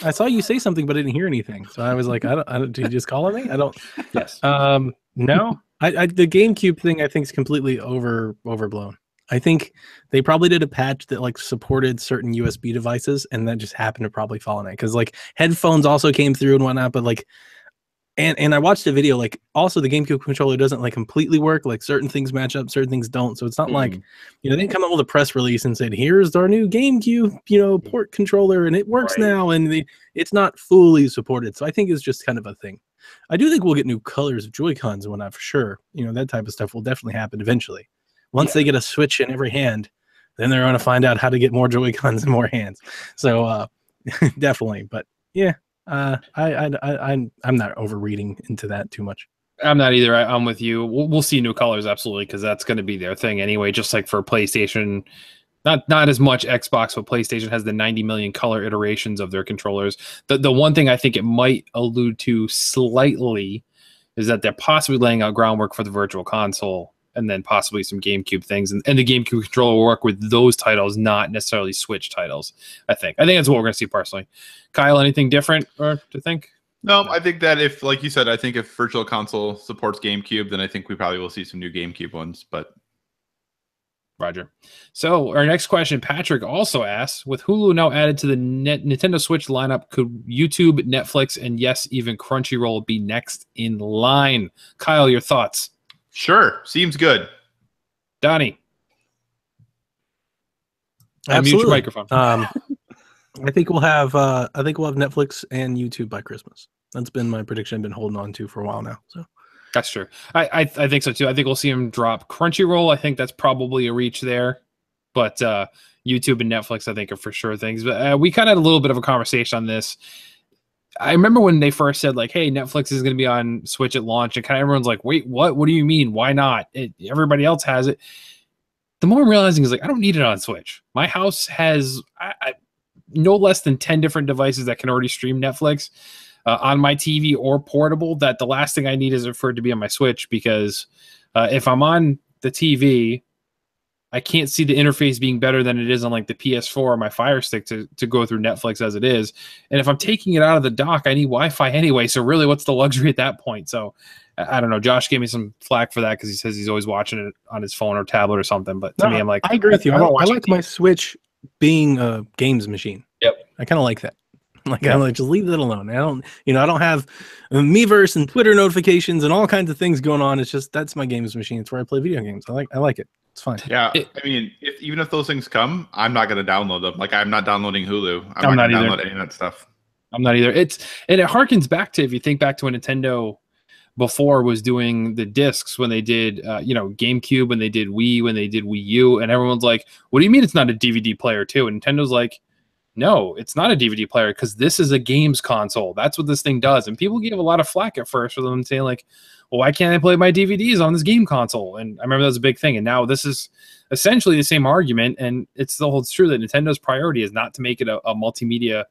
I saw you say something, but I didn't hear anything. So I was like, I don't did you just call on me? I don't. Yes. No. The GameCube thing I think is completely overblown. I think they probably did a patch that like supported certain USB devices, and that just happened to probably fall in it because like headphones also came through and whatnot. But like, and I watched a video, like also the GameCube controller doesn't like completely work. Like certain things match up, certain things don't. So it's not like they didn't come up with a press release and said, "Here's our new GameCube port controller and it works now," and it's not fully supported. So I think it's just kind of a thing. I do think we'll get new colors of Joy-Cons and whatnot for sure. That type of stuff will definitely happen eventually. Once they get a Switch in every hand, then they're going to find out how to get more Joy-Cons in more hands. So definitely, but yeah, I'm not overreading into that too much. I'm not either. I'm with you. We'll see new colors, absolutely, because that's going to be their thing anyway. Just like for PlayStation, not as much Xbox, but PlayStation has the 90 million color iterations of their controllers. The one thing I think it might allude to slightly is that they're possibly laying out groundwork for the Virtual Console and then possibly some GameCube things, and the GameCube controller will work with those titles, not necessarily Switch titles. I think that's what we're going to see personally. Kyle, anything different or to think? No, I think that if, like you said, I think if Virtual Console supports GameCube, then I think we probably will see some new GameCube ones. But Roger. So our next question, Patrick also asks, with Hulu now added to the Nintendo Switch lineup, could YouTube, Netflix, and yes, even Crunchyroll be next in line? Kyle, your thoughts? Sure, seems good. Donnie? Absolutely. Mute your microphone. I think we'll have Netflix and YouTube by Christmas. That's been my prediction. I've been holding on to for a while now. So that's true. I think so too. I think we'll see them drop Crunchyroll. I think that's probably a reach there, but YouTube and Netflix, I think, are for sure things. But we kind of had a little bit of a conversation on this. I remember when they first said, like, hey, Netflix is going to be on Switch at launch, and kind of everyone's like, wait, what? What do you mean? Why not? Everybody else has it. The more I'm realizing is, like, I don't need it on Switch. My house has no less than 10 different devices that can already stream Netflix on my TV or portable, that the last thing I need is for it to be on my Switch, because if I'm on the TV, I can't see the interface being better than it is on like the PS4 or my Fire Stick to go through Netflix as it is. And if I'm taking it out of the dock, I need Wi-Fi anyway. So really, what's the luxury at that point? So I don't know. Josh gave me some flack for that because he says he's always watching it on his phone or tablet or something. But to me, I'm like, I agree with you. I like my Switch being a games machine. Yep. I kind of like that. Like, I'm like, just leave that alone. I don't have Miiverse and Twitter notifications and all kinds of things going on. It's just, that's my games machine. It's where I play video games. I like it. It's fine. Yeah, I mean, even if those things come, I'm not going to download them. Like, I'm not downloading Hulu. I'm not going to download any of that stuff. I'm not either. And it harkens back to, if you think back to when Nintendo before was doing the discs, when they did, GameCube, when they did Wii, when they did Wii U, and everyone's like, what do you mean it's not a DVD player too? And Nintendo's like, no, it's not a DVD player because this is a games console. That's what this thing does. And people gave a lot of flack at first for them saying, like, well, why can't I play my DVDs on this game console? And I remember that was a big thing. And now this is essentially the same argument. And it still holds true that Nintendo's priority is not to make it a multimedia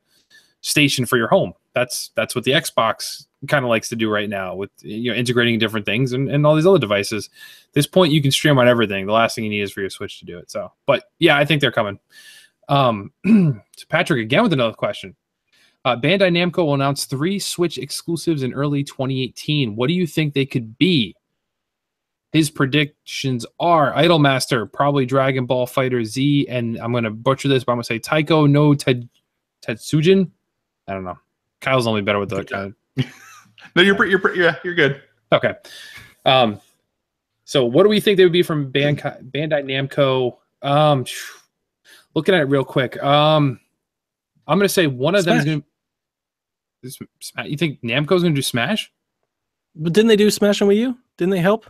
station for your home. That's what the Xbox kind of likes to do right now with integrating different things and all these other devices. At this point, you can stream on everything. The last thing you need is for your Switch to do it. So, but yeah, I think they're coming. So Patrick again with another question. Bandai Namco will announce 3 Switch exclusives in early 2018. What do you think they could be? His predictions are Idolmaster, probably Dragon Ball Fighter Z, and I'm going to butcher this, but I'm going to say Taiko no Tetsujin. I don't know. Kyle's only better with the No, you're good. Okay. So what do we think they would be from Bandai Namco? Looking at it real quick. I'm going to say one of them is going to. You think Namco's going to do Smash? But didn't they do Smash on Wii U? Didn't they help?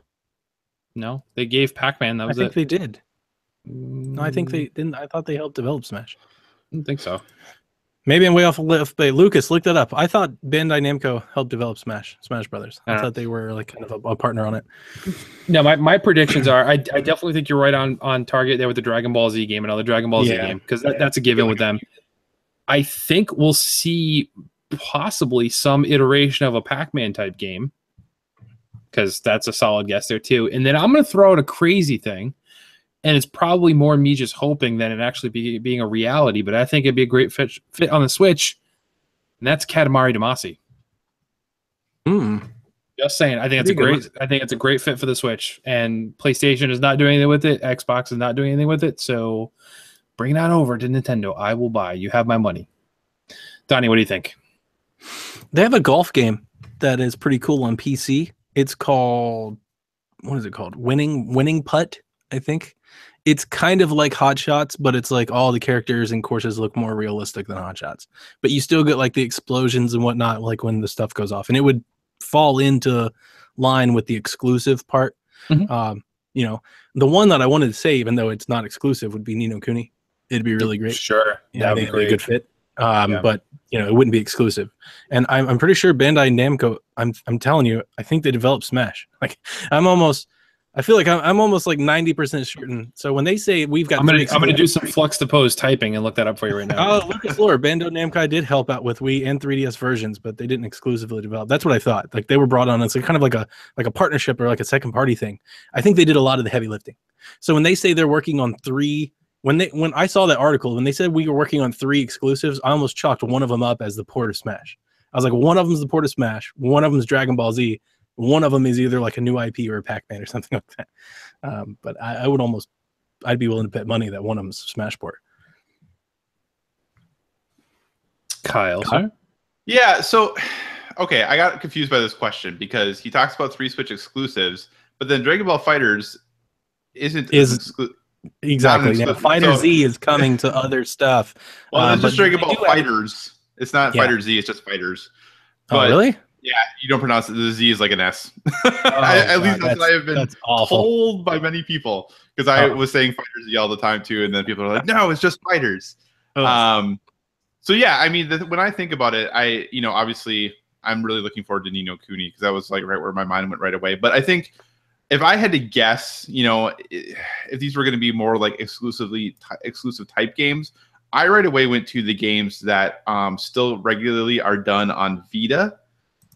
No, they gave Pac-Man. That was I think they did. No, I think they didn't. I thought they helped develop Smash. I don't think so. Maybe I'm way off left base. Lucas, look that up. I thought Bandai Namco helped develop Smash Brothers. I thought they were like kind of a partner on it. No, my predictions are I definitely think you're right on target there with the Dragon Ball Z game, another Dragon Ball Z game, because that's a given with them. I think we'll see possibly some iteration of a Pac-Man type game, because that's a solid guess there too. And then I'm going to throw out a crazy thing, and it's probably more me just hoping than it actually being a reality, but I think it'd be a great fit on the Switch, and that's Katamari Damacy. Just saying, I think it's a great fit for the Switch, and PlayStation is not doing anything with it. Xbox is not doing anything with it, so bring that over to Nintendo. I will buy. You have my money. Donnie, what do you think? They have a golf game that is pretty cool on PC. It's called, what is it called? Winning Putt, I think. It's kind of like Hot Shots, but it's like all the characters and courses look more realistic than Hot Shots. But you still get like the explosions and whatnot, like when the stuff goes off. And it would fall into line with the exclusive part. The one that I wanted to say, even though it's not exclusive, would be Ni no Kuni. It'd be really great. Sure. Yeah, that'd be a good fit. But it wouldn't be exclusive. And I'm pretty sure Bandai Namco, I'm telling you, I think they developed Smash. Like, I'm almost I feel like I'm almost like 90% certain. So when they say we've got, I'm gonna do some flux to pose typing and look that up for you right now. Oh, Lucas Lore, Bandai Namco did help out with Wii and 3DS versions, but they didn't exclusively develop. That's what I thought. Like they were brought on as kind of like a partnership or like a second party thing. I think they did a lot of the heavy lifting. So when they say they're working on 3, when I saw that article, when they said we were working on 3 exclusives, I almost chalked one of them up as the port of Smash. I was like, one of them is the port of Smash, one of them is Dragon Ball Z, one of them is either like a new IP or a Pac-Man or something like that. But I'd be willing to bet money that one of them is Smash port. Kyle, sir? Yeah, so okay, I got confused by this question because he talks about 3 Switch exclusives, but then Dragon Ball FighterZ exactly. Yeah, Fighter Z is coming to other stuff. Well, it's just Dragon Ball FighterZ. It's not Fighter Z, it's just FighterZ. But, oh, really? Yeah, you don't pronounce it. The Z is like an S. At least that's what I have been told by many people because I was saying Fighter Z all the time too, and then people are like, "No, it's just Fighters." So yeah, I mean, when I think about it, obviously, I'm really looking forward to Ni no Kuni because that was like right where my mind went right away. But I think if I had to guess, if these were going to be more like exclusive type games, I right away went to the games that still regularly are done on Vita.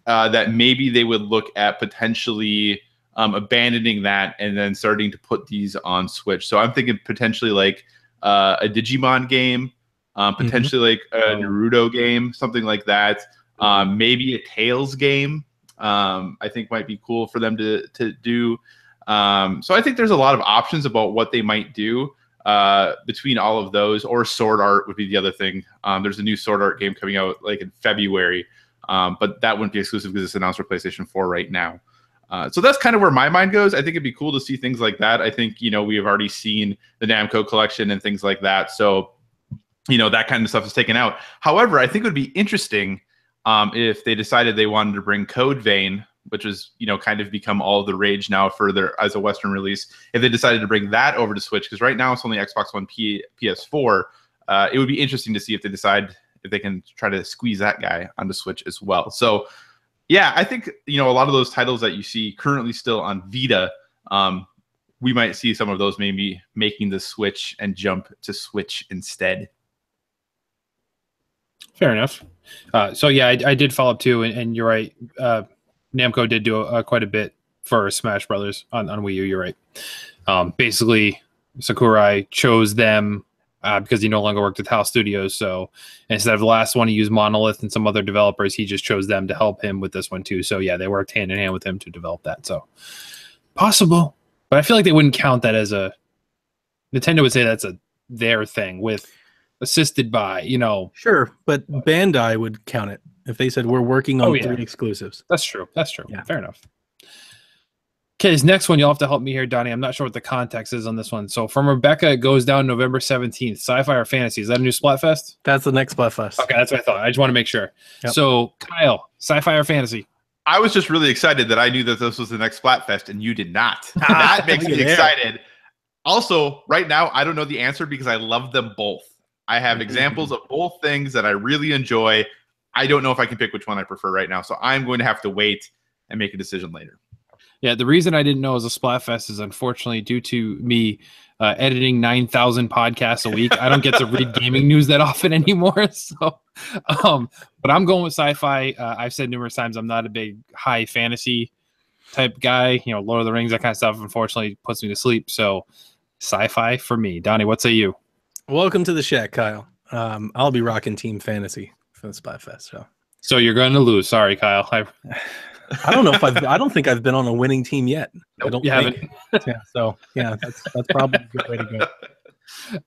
That maybe they would look at potentially abandoning that and then starting to put these on Switch. So I'm thinking potentially like a Digimon game, potentially like a Naruto game, something like that. Maybe a Tales game. I think might be cool for them to do. So I think there's a lot of options about what they might do between all of those, or Sword Art would be the other thing. There's a new Sword Art game coming out like in February. But that wouldn't be exclusive because it's announced for PlayStation 4 right now. So that's kind of where my mind goes. I think it'd be cool to see things like that. I think, we have already seen the Namco collection and things like that. So, that kind of stuff is taken out. However, I think it would be interesting if they decided they wanted to bring Code Vein, which is, kind of become all the rage now as a Western release. If they decided to bring that over to Switch, because right now it's only Xbox One, PS4, it would be interesting to see if they decide if they can try to squeeze that guy onto Switch as well. So, yeah, I think, a lot of those titles that you see currently still on Vita, we might see some of those maybe making the switch and jump to Switch instead. Fair enough. So, yeah, I did follow up too, and you're right. Namco did do quite a bit for Smash Brothers on Wii U. You're right. Basically, Sakurai chose them because he no longer worked at HAL Studios. So instead of the last one, he used Monolith and some other developers. He just chose them to help him with this one too. So yeah, they worked hand in hand with him to develop that. So possible, but I feel like they wouldn't count that as a Nintendo would say that's their thing with assisted by, Sure, but Bandai would count it if they said we're working on 3 exclusives. That's true. Yeah. Fair enough. Okay, this next one, you'll have to help me here, Donnie. I'm not sure what the context is on this one. So from Rebecca, it goes down November 17th. Sci-Fi or Fantasy? Is that a new Splatfest? That's the next Splatfest. Okay, that's what I thought. I just want to make sure. Yep. So, Kyle, Sci-Fi or Fantasy? I was just really excited that I knew that this was the next Splatfest, and you did not. That makes me excited. Also, right now, I don't know the answer because I love them both. I have examples of both things that I really enjoy. I don't know if I can pick which one I prefer right now, so I'm going to have to wait and make a decision later. Yeah, the reason I didn't know it was a Splatfest is unfortunately due to me editing 9,000 podcasts a week. I don't get to read gaming news that often anymore. So, but I'm going with Sci-Fi. I've said numerous times I'm not a big high fantasy type guy. Lord of the Rings, that kind of stuff, unfortunately puts me to sleep. So Sci-Fi for me. Donnie, what say you? Welcome to the shack, Kyle. I'll be rocking Team Fantasy for the Splatfest. So you're going to lose. Sorry, Kyle. I don't know if I don't think I've been on a winning team yet. Nope, I don't you think. Haven't. Yeah. So yeah, that's probably a good way to go.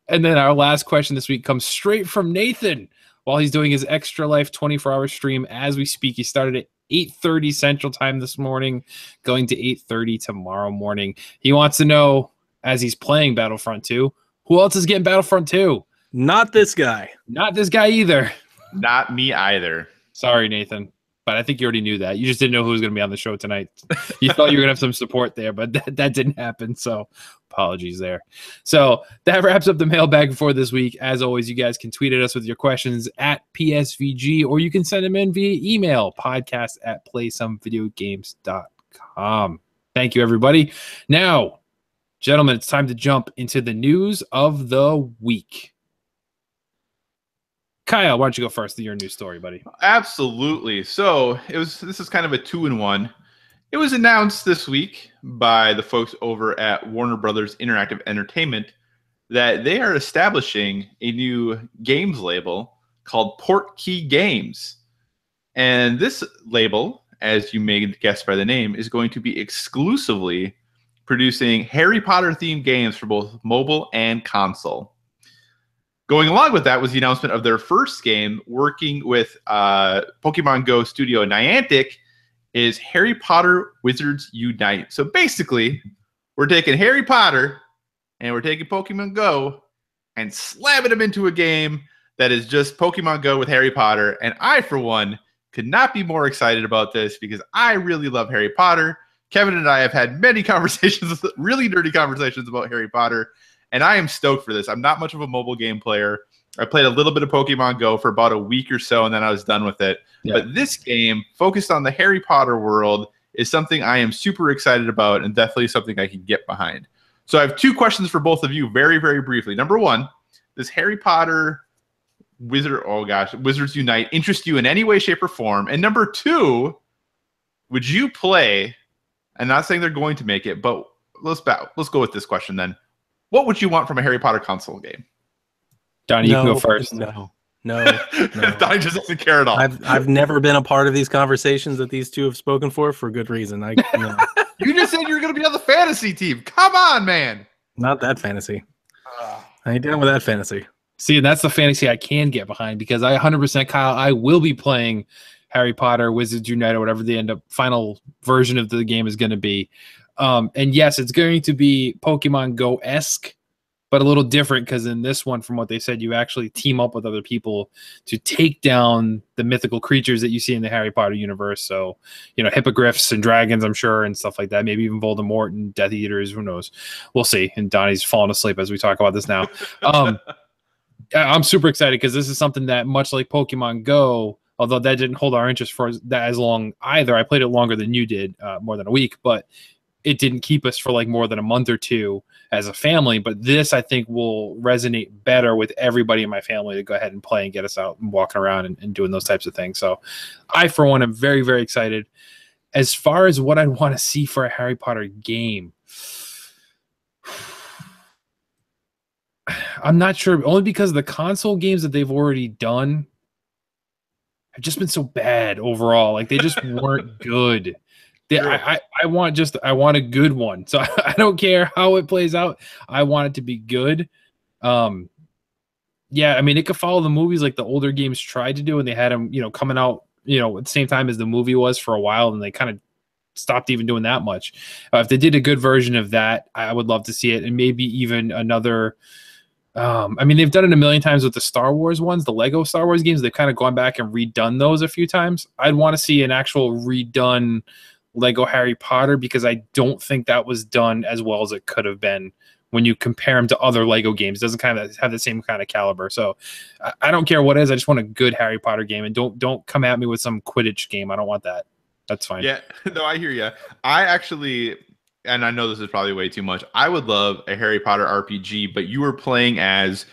And then our last question this week comes straight from Nathan while he's doing his Extra Life 24-hour stream as we speak. He started at 8:30 Central Time this morning, going to 8:30 tomorrow morning. He wants to know, as he's playing Battlefront 2, who else is getting Battlefront 2? Not this guy. Not this guy either. Not me either. Sorry, Nathan. But I think you already knew that. You just didn't know who was going to be on the show tonight. You thought you were going to have some support there, but that didn't happen. So apologies there. So that wraps up the mailbag for this week. As always, you guys can tweet at us with your questions at PSVG, or you can send them in via email, podcast@playsomevideogames.com. Thank you, everybody. Now, gentlemen, it's time to jump into the news of the week. Kyle, why don't you go first to your news story, buddy? Absolutely. So this is kind of a 2-in-1. It was announced this week by the folks over at Warner Brothers Interactive Entertainment that they are establishing a new games label called Portkey Games. And this label, as you may guess by the name, is going to be exclusively producing Harry Potter themed games for both mobile and console. Going along with that was the announcement of their first game working with Pokemon Go studio Niantic is Harry Potter Wizards Unite. So basically, we're taking Harry Potter and we're taking Pokemon Go and slamming them into a game that is just Pokemon Go with Harry Potter. And I, for one, could not be more excited about this because I really love Harry Potter. Kevin and I have had many conversations, really nerdy conversations about Harry Potter, and I am stoked for this. I'm not much of a mobile game player. I played a little bit of Pokemon Go for about a week or so, and then I was done with it. Yeah. But this game, focused on the Harry Potter world, is something I am super excited about and definitely something I can get behind. So I have two questions for both of you very, very briefly. Number one, does Harry Potter Wizards Unite interest you in any way, shape, or form? And number two, would you play, I'm not saying they're going to make it, but let's go with this question then. What would you want from a Harry Potter console game? Donnie, you can go first. No. Donnie just doesn't care at all. I've never been a part of these conversations that these two have spoken for good reason. No. You just said you were going to be on the fantasy team. Come on, man. Not that fantasy. I ain't down with that fantasy. See, and that's the fantasy I can get behind because I 100%, Kyle, I will be playing Harry Potter Wizards Unite or whatever the final version of the game is going to be. And yes, it's going to be Pokemon Go-esque, but a little different because in this one, from what they said, you actually team up with other people to take down the mythical creatures that you see in the Harry Potter universe. So, hippogriffs and dragons, I'm sure, and stuff like that. Maybe even Voldemort and Death Eaters. Who knows? We'll see. And Donnie's falling asleep as we talk about this now. I'm super excited because this is something that, much like Pokemon Go, although that didn't hold our interest for that as long either. I played it longer than you did, more than a week, but it didn't keep us for like more than a month or two as a family. But this, I think, will resonate better with everybody in my family to go ahead and play and get us out and walking around and doing those types of things. So I, for one, am very, very excited. As far as what I want to see for a Harry Potter game, I'm not sure, only because the console games that they've already done have just been so bad overall. Like, they just weren't good. I want a good one. So I don't care how it plays out. I want it to be good. Yeah, I mean, it could follow the movies like the older games tried to do, and they had them, coming out, at the same time as the movie was for a while, and they kind of stopped even doing that much. If they did a good version of that, I would love to see it, and maybe even another. I mean, they've done it a million times with the Star Wars ones, the Lego Star Wars games. They've kind of gone back and redone those a few times. I'd want to see an actual redone Lego Harry Potter because I don't think that was done as well as it could have been when you compare them to other Lego games. It doesn't kind of have the same kind of caliber. So I don't care what it is. I just want a good Harry Potter game, and don't come at me with some Quidditch game. I don't want that. That's fine. Yeah, no, I hear you. I actually, and I know this is probably way too much, I would love a Harry Potter RPG, but you were playing as,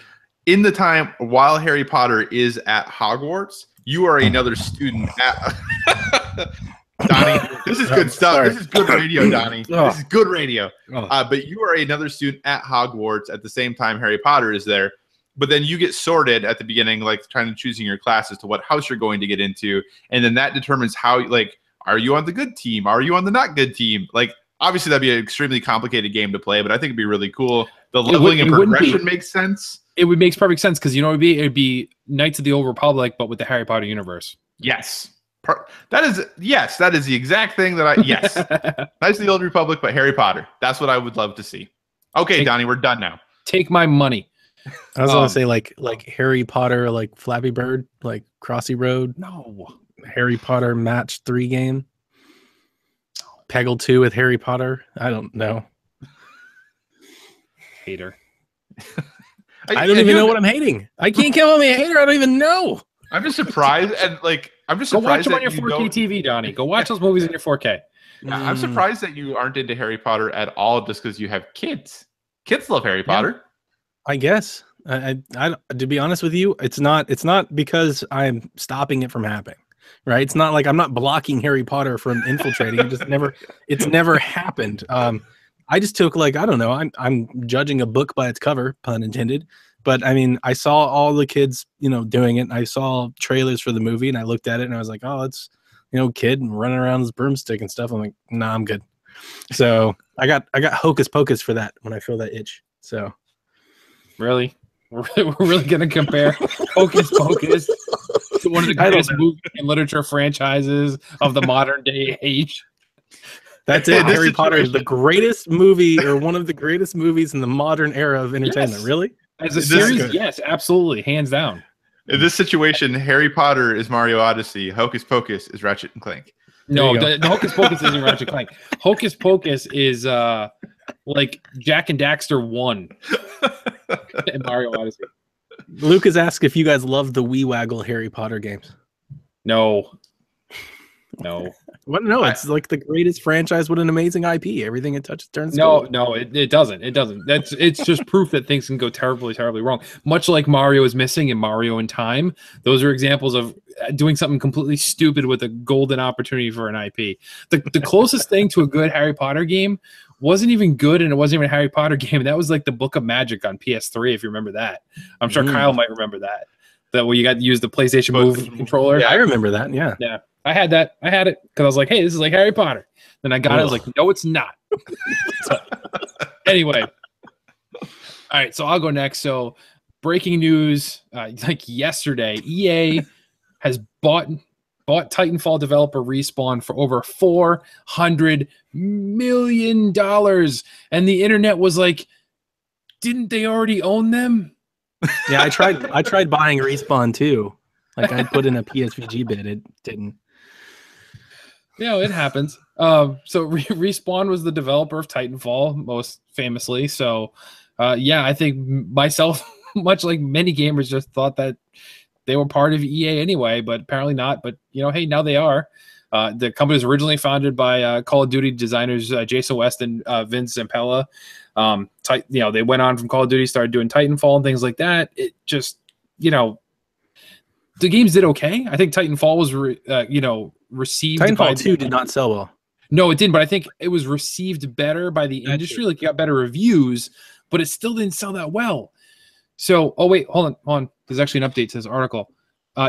in the time while Harry Potter is at Hogwarts, you are another student at... Donnie, this is good stuff. Sorry. This is good radio, Donnie. This is good radio. But you are another student at Hogwarts at the same time Harry Potter is there. But then you get sorted at the beginning, like trying to choosing your class as to what house you're going to get into. And then that determines how, like, are you on the good team? Are you on the not good team? Like, obviously that'd be an extremely complicated game to play, but I think it'd be really cool. The leveling and progression makes sense. It would make perfect sense because, what it'd be Knights of the Old Republic, but with the Harry Potter universe. Yes. That is the exact thing that yes. Knights of the Old Republic, but Harry Potter. That's what I would love to see. Okay, Donnie, we're done now. Take my money. I was gonna say like Harry Potter, like Flappy Bird, like Crossy Road. No. Harry Potter Match 3 game. Peggle 2 with Harry Potter. I don't know. Hater. I don't even know what I'm hating. I can't call me a hater. I don't even know. I'm just surprised, and like I'm just go surprised watch them on your 4K TV, Donnie. Go watch those movies in your 4K. I'm surprised that you aren't into Harry Potter at all, just because you have kids. Kids love Harry Potter. I guess. I to be honest with you, it's not because I'm stopping it from happening, right? It's not like I'm not blocking Harry Potter from infiltrating. It's never happened. I just took, like, I don't know, I'm judging a book by its cover, pun intended. But I mean, I saw all the kids, doing it. And I saw trailers for the movie, and I looked at it, and I was like, oh, it's, kid running around with his broomstick and stuff. I'm like, nah, I'm good. So I got Hocus Pocus for that when I feel that itch. So really, we're really gonna compare Hocus Pocus to one of the greatest movie and literature franchises of the modern day age. That's it. Harry Potter is the greatest movie, or one of the greatest movies in the modern era of entertainment. Yes. Really? As a series, yes, absolutely, hands down. In this situation, Harry Potter is Mario Odyssey. Hocus Pocus is Ratchet and Clank. No, the Hocus Pocus isn't Ratchet and Clank. Hocus Pocus is like Jack and Daxter 1 in Mario Odyssey. Lucas asked if you guys love the Wee Waggle Harry Potter games. No. Well, no, it's like the greatest franchise with an amazing IP. Everything it touches turns gold. No, it doesn't. It doesn't. It's just proof that things can go terribly, terribly wrong. Much like Mario is missing and Mario in Time. Those are examples of doing something completely stupid with a golden opportunity for an IP. The closest thing to a good Harry Potter game wasn't even good, and it wasn't even a Harry Potter game. That was like the Book of Magic on PS3, if you remember that. I'm sure Kyle might remember that. That where you got to use the PlayStation Move controller. Yeah, I remember that. Yeah. I had that. I had it because I was like, hey, this is like Harry Potter. Then I got it. I was like, no, it's not. So, anyway. All right. So I'll go next. So breaking news, like yesterday, EA has bought Titanfall developer Respawn for over $400 million. And the internet was like, didn't they already own them? Yeah, I tried buying Respawn too. Like, I put in a PSVG bid. It didn't. Yeah, it happens. So Respawn was the developer of Titanfall, most famously. So, yeah, I think myself, much like many gamers, just thought that they were part of EA anyway, but apparently not. But, hey, now they are. The company was originally founded by Call of Duty designers Jason West and Vince Zampella. They went on from Call of Duty, started doing Titanfall and things like that. It just, the games did okay. I think Titanfall was, received. Titanfall 2 did not sell well. No, it didn't. But I think it was received better by the industry. Like, you got better reviews, but it still didn't sell that well. So, oh wait, hold on. There's actually an update to this article.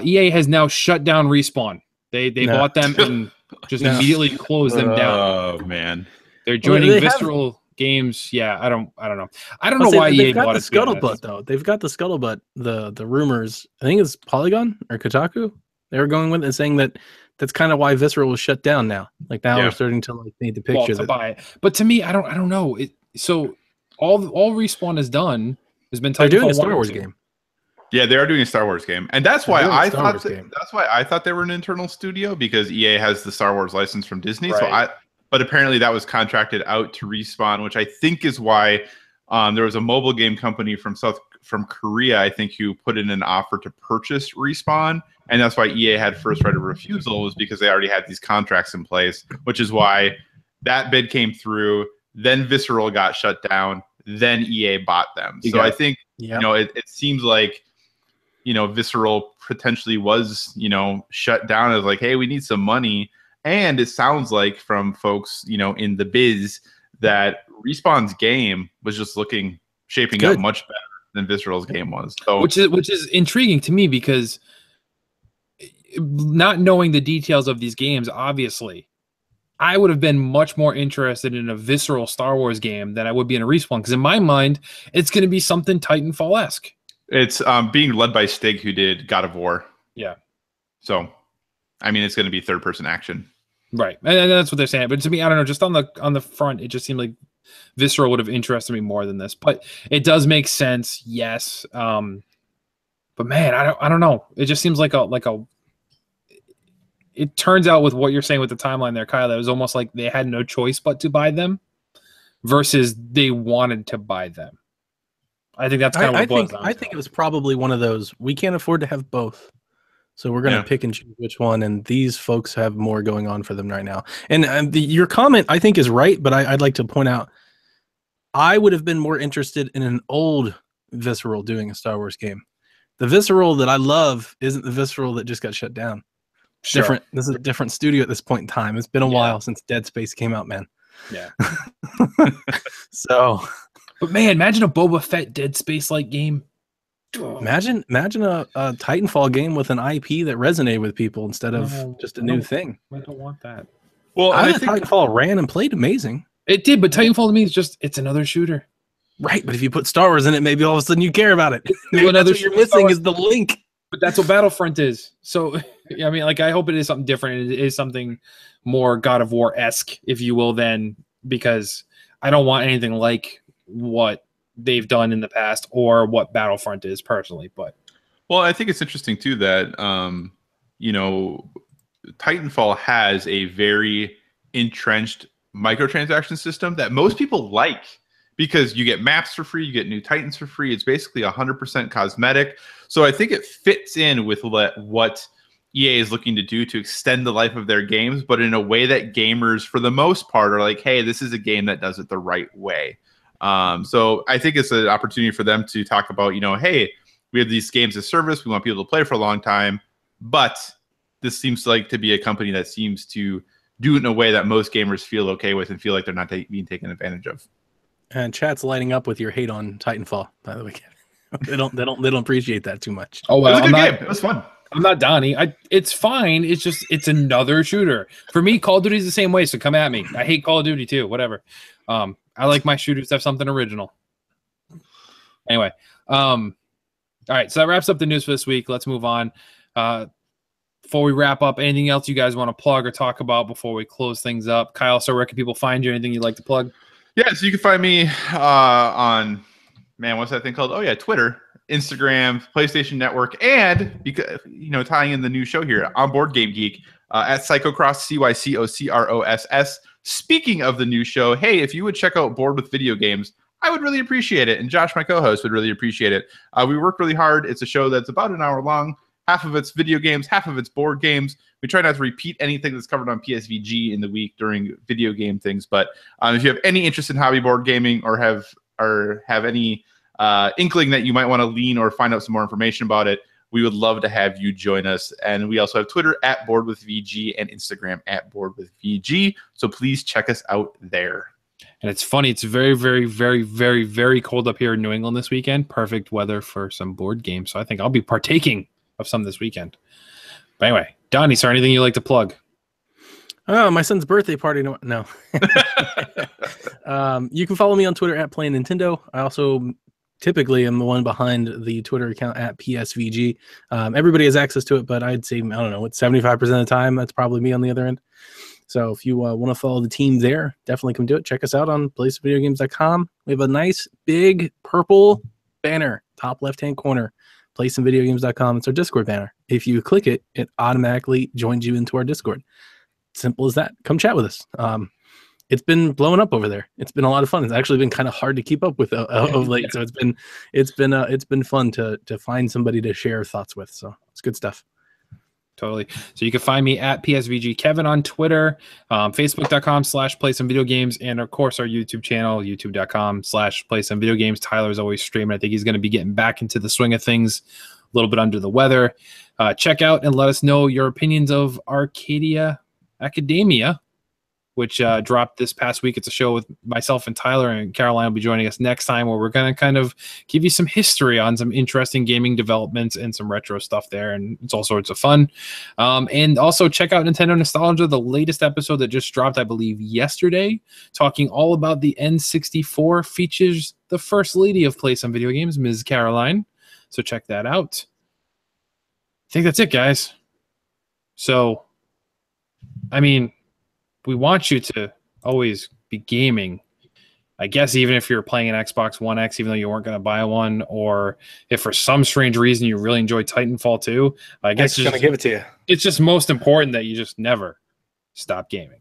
EA has now shut down Respawn. They bought them and just immediately closed them down. Oh man, they're joining Visceral Games. Yeah, I don't know. I don't know why EA bought it. Scuttlebutt though. They've got the Scuttlebutt. The rumors. I think it's Polygon or Kotaku. They were going with it and saying that that's kind of why Visceral was shut down now. Like, now we're starting to like paint the picture to buy it. But to me, I don't know. So all Respawn has done has been they're doing a Star Wars game. Yeah, they are doing a Star Wars game, and that's why I thought they were an internal studio, because EA has the Star Wars license from Disney. Right. But apparently that was contracted out to Respawn, which I think is why there was a mobile game company from Korea, I think, who put in an offer to purchase Respawn, and that's why EA had first right of refusal, was because they already had these contracts in place, which is why that bid came through. Then Visceral got shut down. Then EA bought them. So I think it seems like Visceral potentially was shut down as like, hey, we need some money. And it sounds like from folks in the biz that Respawn's game was just shaping up much better than Visceral's game was. So which is intriguing to me, because not knowing the details of these games, obviously, I would have been much more interested in a Visceral Star Wars game than I would be in a Respawn, because in my mind, it's going to be something Titanfall-esque. It's being led by Stig, who did God of War. Yeah. So, I mean, it's going to be third-person action. Right, and that's what they're saying. But to me, I don't know. Just on the front, it just seemed like Visceral would have interested me more than this. But it does make sense, yes. But man, I don't know. It just seems like a. It turns out with what you're saying with the timeline there, Kyle, that it was almost like they had no choice but to buy them, versus they wanted to buy them. I think that's kind of what it was. I think it was probably one of those, we can't afford to have both, So we're going to pick and choose which one, and these folks have more going on for them right now. And your comment, I think, is right, but I'd like to point out, I would have been more interested in an old Visceral doing a Star Wars game. The Visceral that I love isn't the Visceral that just got shut down. Sure. Different. This is a different studio at this point in time. It's been a while since Dead Space came out, man. Yeah. So, but man, imagine a Boba Fett Dead Space like game. Imagine a Titanfall game with an IP that resonated with people instead of just a new thing. I don't want that. Well, I think Titanfall ran and played amazing. It did, but Titanfall to me is it's another shooter. Right, but if you put Star Wars in it, maybe all of a sudden you care about it. Maybe that's what you're missing is the link. But that's what Battlefront is. So, I mean, like, I hope it is something different. It is something more God of War-esque, if you will, then, because I don't want anything like what they've done in the past or what Battlefront is personally. But well, I think it's interesting too that Titanfall has a very entrenched microtransaction system that most people like, because you get maps for free, you get new Titans for free. It's basically 100% cosmetic. So I think it fits in with what EA is looking to do to extend the life of their games, but in a way that gamers, for the most part, are like, hey, this is a game that does it the right way. So I think it's an opportunity for them to talk about, hey, we have these games as service. We want people to play for a long time. But this seems like to be a company that seems to do it in a way that most gamers feel okay with and feel like they're not being taken advantage of. And chat's lighting up with your hate on Titanfall, by the way. They don't appreciate that too much. Oh well, it was a good game. It was fun. I'm not Donnie. It's fine. It's another shooter. For me, Call of Duty is the same way, so come at me. I hate Call of Duty too. Whatever. I like my shooters to have something original. Anyway, all right. So that wraps up the news for this week. Let's move on. Before we wrap up, anything else you guys want to plug or talk about before we close things up? Kyle, so where can people find you? Anything you'd like to plug? Yeah, so you can find me on, what's that thing called? Oh yeah, Twitter, Instagram, PlayStation Network, and because tying in the new show here on Board Game Geek at Psychocross, CYCOCROSS. Speaking of the new show, hey, if you would check out Board with Video Games, I would really appreciate it, and Josh, my co-host, would really appreciate it. We work really hard. It's a show that's about an hour long. Half of it's video games, half of it's board games. We try not to repeat anything that's covered on PSVG in the week during video game things. But if you have any interest in hobby board gaming or have any inkling that you might want to lean or find out some more information about it, we would love to have you join us. And we also have Twitter at BoardWithVG and Instagram at BoardWithVG. So please check us out there. And it's funny. It's very, very, very, very, very cold up here in New England this weekend. Perfect weather for some board games. So I think I'll be partaking of some this weekend. But anyway, Donnie, is there anything you like to plug? Oh, my son's birthday party. No. You can follow me on Twitter at Playing Nintendo. I also typically am the one behind the Twitter account at PSVG. Everybody has access to it, but I'd say, I don't know, it's 75% of the time. That's probably me on the other end. So if you want to follow the team there, definitely come do it. Check us out on placeofvideogames.com. We have a nice big purple banner, top left-hand corner. PlaySomeVideogames.com. It's our Discord banner. If you click it, it automatically joins you into our Discord. Simple as that. Come chat with us. It's been blowing up over there. It's been a lot of fun. It's actually been kind of hard to keep up with of late. So it's been fun to find somebody to share thoughts with. So it's good stuff. Totally. So you can find me at PSVG Kevin on Twitter, Facebook.com/PlaySomeVideogames, and of course our YouTube channel, YouTube.com/PlaySomeVideogames. Tyler's always streaming. I think he's going to be getting back into the swing of things, a little bit under the weather. Check out and let us know your opinions of Arcadia Academia, which dropped this past week. It's a show with myself and Tyler, and Caroline will be joining us next time, where we're going to kind of give you some history on some interesting gaming developments and some retro stuff there, and it's all sorts of fun. And also check out Nintendo Nostalgia, the latest episode that just dropped, I believe, yesterday, talking all about the N64, features the first lady of Play Some Video Games, Ms. Caroline. So check that out. I think that's it, guys. So, I mean, we want you to always be gaming. I guess even if you're playing an Xbox One X, even though you weren't going to buy one, or if for some strange reason you really enjoy Titanfall 2, I guess I'm going to give it to you. It's just most important that you just never stop gaming.